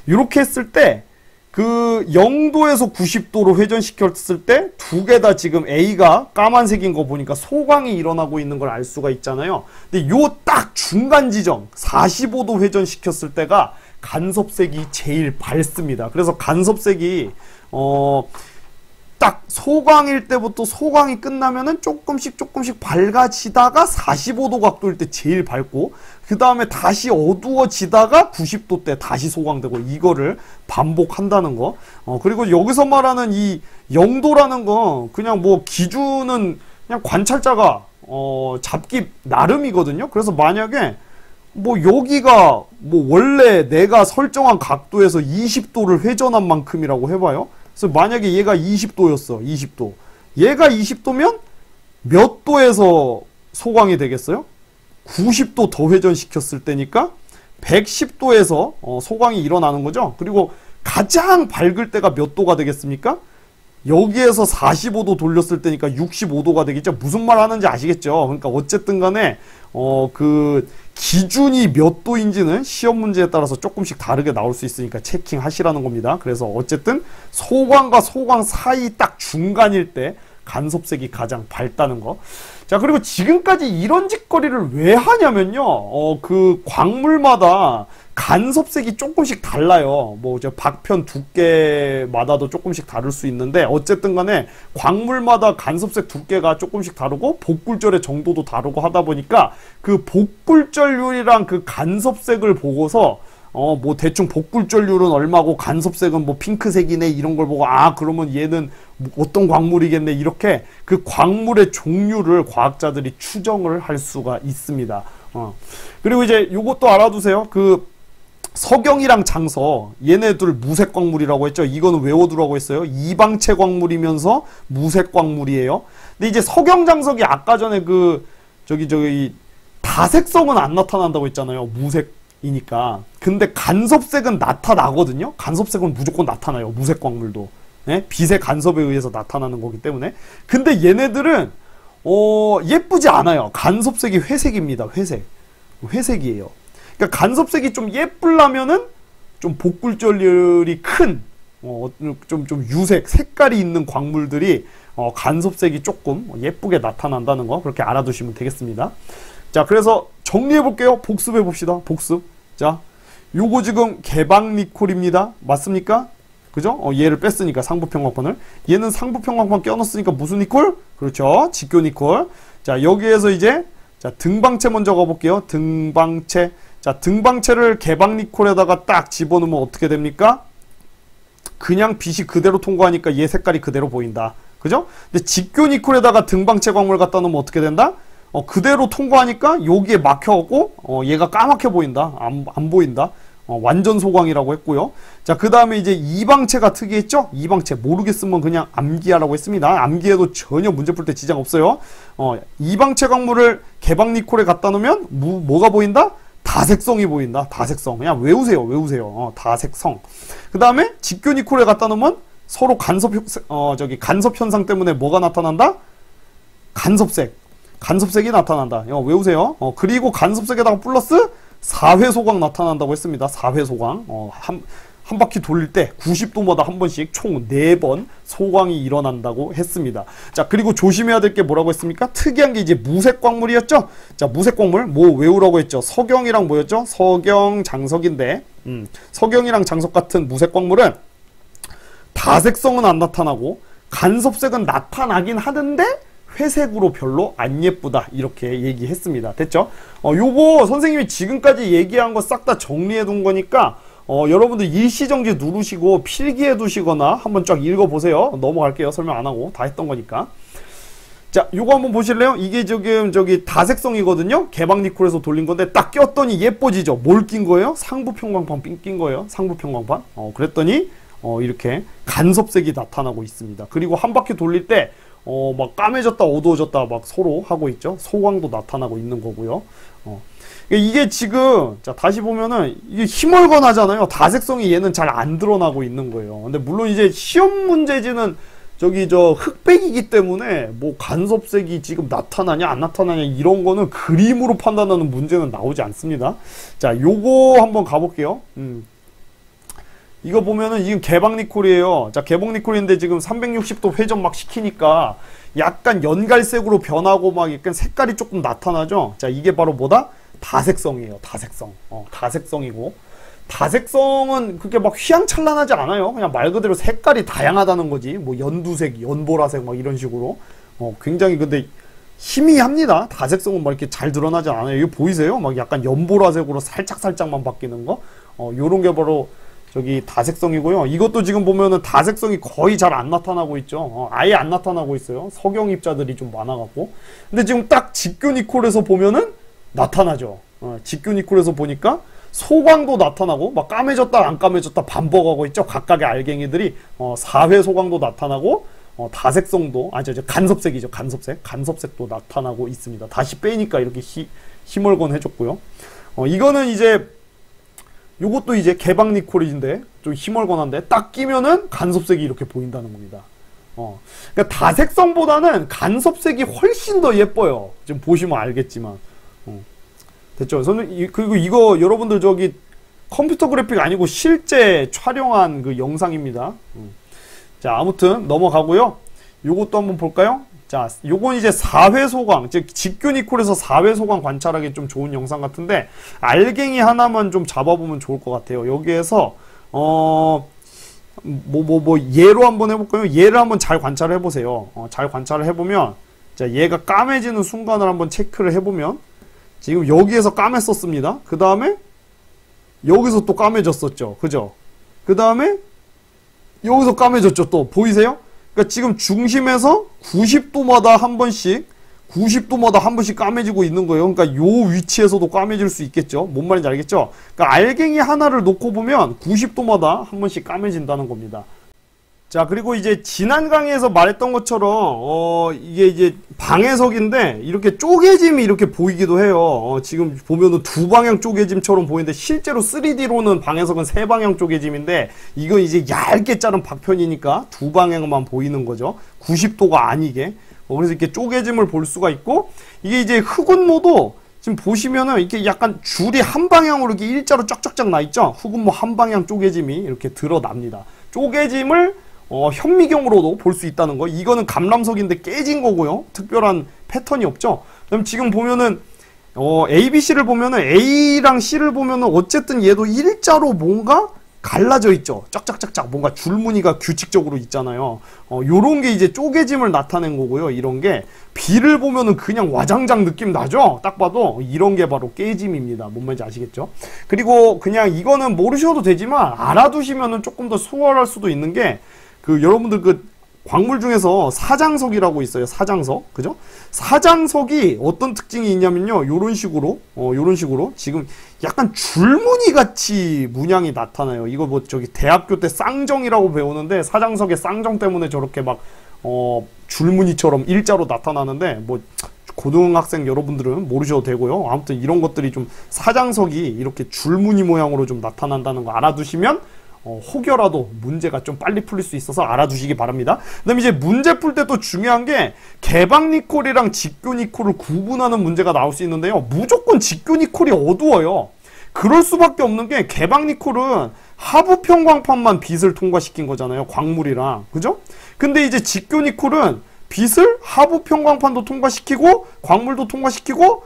요렇게 했을 때, 그 0도에서 90도로 회전시켰을 때 두 개 다 지금 A가 까만색인 거 보니까 소광이 일어나고 있는 걸 알 수가 있잖아요. 근데 요 딱 중간 지점 45도 회전시켰을 때가 간섭색이 제일 밝습니다. 그래서 간섭색이 딱 소광일 때부터 소광이 끝나면은 조금씩 밝아지다가 45도 각도일 때 제일 밝고, 그 다음에 다시 어두워지다가 90도 때 다시 소광되고, 이거를 반복한다는 거. 그리고 여기서 말하는 이 0도라는 건 그냥 뭐 기준은 그냥 관찰자가 잡기 나름이거든요. 그래서 만약에 뭐 여기가 뭐 원래 내가 설정한 각도에서 20도를 회전한 만큼이라고 해봐요. 그래서 만약에 얘가 20도였어. 20도. 얘가 20도면 몇 도에서 소광이 되겠어요? 90도 더 회전시켰을 때니까 110도에서 소광이 일어나는 거죠. 그리고 가장 밝을 때가 몇 도가 되겠습니까? 여기에서 45도 돌렸을 때니까 65도가 되겠죠. 무슨 말 하는지 아시겠죠? 그러니까 어쨌든 간에 그 기준이 몇 도인지는 시험 문제에 따라서 조금씩 다르게 나올 수 있으니까 체킹하시라는 겁니다. 그래서 어쨌든 소광과 소광 사이 딱 중간일 때 간섭색이 가장 밝다는 거. 자, 그리고 지금까지 이런 짓거리를 왜 하냐면요. 그 광물마다 간섭색이 조금씩 달라요. 뭐 저 박편 두께마다도 조금씩 다를 수 있는데, 어쨌든 간에 광물마다 간섭색 두께가 조금씩 다르고 복굴절의 정도도 다르고 하다 보니까 그 복굴절률이랑 그 간섭색을 보고서 뭐 대충 복굴절률은 얼마고 간섭색은 뭐 핑크색이네 이런 걸 보고, 그러면 얘는 어떤 광물이겠네, 이렇게 그 광물의 종류를 과학자들이 추정을 할 수가 있습니다. 그리고 이제 요것도 알아두세요. 그 석영이랑 장서, 얘네들 무색 광물이라고 했죠. 이거는 외워두라고 했어요. 이방체 광물이면서 무색 광물이에요. 근데 이제 석영, 장석이 아까 전에 그 저기 다색성은 안 나타난다고 했잖아요. 무색이니까. 근데 간섭색은 나타나거든요. 간섭색은 무조건 나타나요. 무색 광물도. 네? 빛의 간섭에 의해서 나타나는 거기 때문에. 근데 얘네들은 예쁘지 않아요. 간섭색이 회색입니다. 회색이에요. 그러니까 간섭색이 좀 예쁘려면은 좀 복굴절률이 큰 좀 유색, 색깔이 있는 광물들이 간섭색이 조금 예쁘게 나타난다는 거, 그렇게 알아두시면 되겠습니다. 자, 그래서 정리해 볼게요. 복습해 봅시다. 복습. 자, 요거 지금 개방니콜입니다. 맞습니까? 그죠? 얘를 뺐으니까 상부평광판을. 얘는 상부평광판 껴넣었으니까 무슨 니콜? 그렇죠. 직교니콜. 자, 여기에서 이제 자, 등방체 먼저 가볼게요. 등방체. 자, 등방체를 개방니콜에다가 딱 집어넣으면 어떻게 됩니까? 그냥 빛이 그대로 통과하니까 얘 색깔이 그대로 보인다. 그죠? 근데 직교니콜에다가 등방체 광물 갖다 놓으면 어떻게 된다? 그대로 통과하니까 여기에 막혀갖고 얘가 까맣게 보인다. 안 보인다. 완전 소광이라고 했고요. 자, 그 다음에 이제 이방체가 특이했죠? 이방체 모르겠으면 그냥 암기하라고 했습니다. 암기해도 전혀 문제 풀 때 지장 없어요. 이방체 광물을 개방니콜에 갖다 놓으면 뭐가 보인다? 다색성이 보인다. 다색성. 그냥 외우세요. 다색성. 그 다음에 직교니콜에 갖다 놓으면 서로 간섭 현상 때문에 뭐가 나타난다? 간섭색이 나타난다. 외우세요. 그리고 간섭색에다가 플러스 4회 소광 나타난다고 했습니다. 4회 소광. 한 바퀴 돌릴 때 90도마다 한 번씩 총 4번 소광이 일어난다고 했습니다. 자, 그리고 조심해야 될 게 뭐라고 했습니까? 특이한 게 이제 무색 광물이었죠? 자, 무색 광물 뭐 외우라고 했죠? 석영이랑 뭐였죠? 석영, 장석인데 석영이랑 장석 같은 무색 광물은 다색성은 안 나타나고 간섭색은 나타나긴 하는데 회색으로 별로 안 예쁘다 이렇게 얘기했습니다. 됐죠? 요거 선생님이 지금까지 얘기한 거 싹 다 정리해 둔 거니까 여러분들 일시정지 누르시고 필기해 두시거나 한번 쫙 읽어보세요. 넘어갈게요. 설명 안 하고 다 했던 거니까. 자, 요거 한번 보실래요? 이게 지금 다색성이거든요. 개방니콜에서 돌린 건데 딱 꼈더니 예뻐지죠. 뭘 낀 거예요? 상부평광판 낀 거예요. 상부평광판. 그랬더니 이렇게 간섭색이 나타나고 있습니다. 그리고 한 바퀴 돌릴 때 막 까매졌다 어두워졌다 막 서로 하고 있죠. 소광도 나타나고 있는 거고요. 이게 지금 자 다시 보면은 이게 희멀건하잖아요. 다색성이 얘는 잘 안 드러나고 있는 거예요. 근데 물론 이제 시험 문제지는 흑백이기 때문에 뭐 간섭색이 지금 나타나냐 안 나타나냐 이런 거는 그림으로 판단하는 문제는 나오지 않습니다. 자, 요거 한번 가볼게요. 이거 보면은 지금 개방니콜이에요. 자, 개방니콜인데 지금 360도 회전 막 시키니까 약간 연갈색으로 변하고 막 약간 색깔이 조금 나타나죠. 자, 이게 바로 뭐다? 다색성이에요. 다색성. 다색성이고 다색성은 그렇게 막 휘황찬란하지 않아요. 그냥 말 그대로 색깔이 다양하다는 거지. 뭐 연두색, 연보라색 막 이런 식으로. 굉장히 근데 희미합니다. 다색성은 막 이렇게 잘 드러나지 않아요. 이거 보이세요? 막 약간 연보라색으로 살짝살짝만 바뀌는 거. 요런 게 바로 다색성이고요. 이것도 지금 보면은 다색성이 거의 잘 안 나타나고 있죠. 아예 안 나타나고 있어요. 석영 입자들이 좀 많아갖고. 근데 지금 딱 직교니콜에서 보면은 나타나죠. 직교니콜에서 보니까 소광도 나타나고 막 까매졌다 안 까매졌다 반복하고 있죠. 각각의 알갱이들이 4회 소광도 나타나고 다색성도 간섭색이죠. 간섭색도 나타나고 있습니다. 다시 빼니까 이렇게 희멀건 해줬고요. 이거는 이제 요것도 이제 개방니콜인데 좀 희멀건한데 딱 끼면은 간섭색이 이렇게 보인다는 겁니다. 그러니까 다색성보다는 간섭색이 훨씬 더 예뻐요. 지금 보시면 알겠지만. 됐죠? 그리고 이거 여러분들 컴퓨터 그래픽 아니고 실제 촬영한 그 영상입니다. 자, 아무튼 넘어가고요. 요것도 한번 볼까요? 자, 요건 이제 4회 소광, 즉 직교니콜에서 4회 소광 관찰하기 좀 좋은 영상 같은데 알갱이 하나만 좀 잡아보면 좋을 것 같아요. 여기에서 얘로 한번 해볼까요? 얘를 한번 잘 관찰을 해보세요. 잘 관찰을 해보면 자, 얘가 까매지는 순간을 한번 체크를 해보면 지금 여기에서 까맸었습니다. 그 다음에 여기서 또 까매졌었죠. 그죠? 그 다음에 여기서 까매졌죠. 또 보이세요? 그러니까 지금 중심에서 90도마다 한 번씩 까매지고 있는 거예요. 그러니까 요 위치에서도 까매질 수 있겠죠. 뭔 말인지 알겠죠? 그러니까 알갱이 하나를 놓고 보면 90도마다 한 번씩 까매진다는 겁니다. 자, 그리고 이제 지난 강의에서 말했던 것처럼 이게 이제 방해석인데 이렇게 쪼개짐이 이렇게 보이기도 해요. 지금 보면은 두 방향 쪼개짐처럼 보이는데 실제로 3D로는 방해석은 세 방향 쪼개짐인데 이건 이제 얇게 자른 박편이니까 두 방향만 보이는 거죠. 90도가 아니게. 그래서 이렇게 쪼개짐을 볼 수가 있고 이게 이제 흑운모도 지금 보시면은 이렇게 약간 줄이 한 방향으로 이렇게 일자로 쫙쫙쫙 나 있죠. 흑운모 한 방향 쪼개짐이 이렇게 드러납니다. 쪼개짐을 현미경으로도 볼 수 있다는 거. 이거는 감람석인데 깨진 거고요. 특별한 패턴이 없죠. 그럼 지금 보면은 A, B, C를 보면은 A랑 C를 보면은 어쨌든 얘도 일자로 뭔가 갈라져 있죠. 쫙쫙쫙쫙 뭔가 줄무늬가 규칙적으로 있잖아요. 요런 게 이제 쪼개짐을 나타낸 거고요. 이런 게 B를 보면은 그냥 와장장 느낌 나죠? 딱 봐도 이런 게 바로 깨짐입니다. 뭔 말인지 아시겠죠? 그리고 그냥 이거는 모르셔도 되지만 알아두시면은 조금 더 수월할 수도 있는 게 여러분들 광물 중에서 사장석이라고 있어요. 사장석. 그죠? 사장석이 어떤 특징이 있냐면요. 요런 식으로 지금 약간 줄무늬 같이 문양이 나타나요. 이거 뭐 저기 대학교 때 쌍정이라고 배우는데 사장석의 쌍정 때문에 저렇게 막 줄무늬처럼 일자로 나타나는데 뭐 고등학생 여러분들은 모르셔도 되고요. 아무튼 이런 것들이 좀 사장석이 이렇게 줄무늬 모양으로 좀 나타난다는 거 알아두시면 혹여라도 문제가 좀 빨리 풀릴 수 있어서 알아두시기 바랍니다. 그 다음에 이제 문제 풀 때 또 중요한 게 개방니콜이랑 직교니콜을 구분하는 문제가 나올 수 있는데요. 무조건 직교니콜이 어두워요. 그럴 수밖에 없는 게 개방니콜은 하부 평광판만 빛을 통과시킨 거잖아요. 광물이랑. 그죠? 근데 이제 직교니콜은 빛을 하부 평광판도 통과시키고 광물도 통과시키고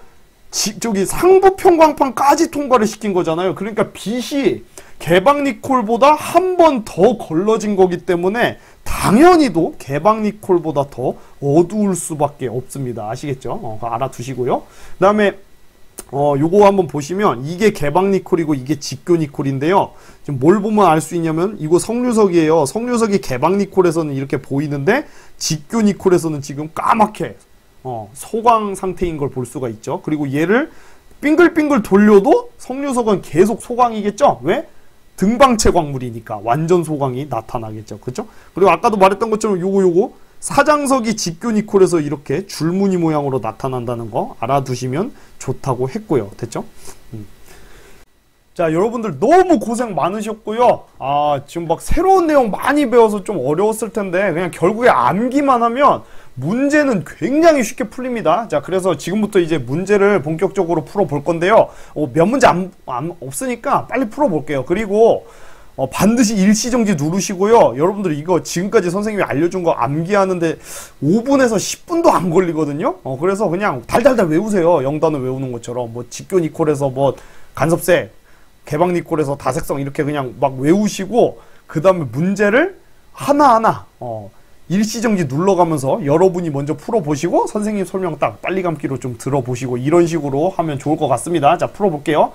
저기 상부 평광판까지 통과를 시킨 거잖아요. 그러니까 빛이 개방니콜보다 한 번 더 걸러진 거기 때문에 당연히도 개방니콜보다 더 어두울 수밖에 없습니다. 아시겠죠? 알아두시고요. 그 다음에 요거 한번 보시면 이게 개방니콜이고 이게 직교니콜인데요. 지금 뭘 보면 알 수 있냐면 이거 석류석이에요. 석류석이 개방니콜에서는 이렇게 보이는데 직교니콜에서는 지금 까맣게 소광 상태인 걸 볼 수가 있죠. 그리고 얘를 빙글빙글 돌려도 석류석은 계속 소광이겠죠? 왜? 등방체 광물이니까 완전 소광이 나타나겠죠. 그죠? 그리고 아까도 말했던 것처럼 요거 사장석이 직교니콜에서 이렇게 줄무늬 모양으로 나타난다는 거 알아두시면 좋다고 했고요. 됐죠? 자, 여러분들 너무 고생 많으셨고요. 지금 막 새로운 내용 많이 배워서 좀 어려웠을 텐데 그냥 결국에 암기만 하면 문제는 굉장히 쉽게 풀립니다. 자, 그래서 지금부터 이제 문제를 본격적으로 풀어볼 건데요. 몇 문제 없으니까 빨리 풀어볼게요. 그리고 반드시 일시정지 누르시고요. 여러분들 이거 지금까지 선생님이 알려준 거 암기하는데 5분에서 10분도 안 걸리거든요. 그래서 그냥 달달달 외우세요. 영단어 외우는 것처럼. 뭐 직교니콜에서 뭐 간섭세, 개방니콜에서 다색성 이렇게 그냥 막 외우시고 그 다음에 문제를 하나하나 일시정지 눌러가면서 여러분이 먼저 풀어보시고 선생님 설명 딱 빨리 감기로 좀 들어보시고 이런 식으로 하면 좋을 것 같습니다. 자, 풀어볼게요.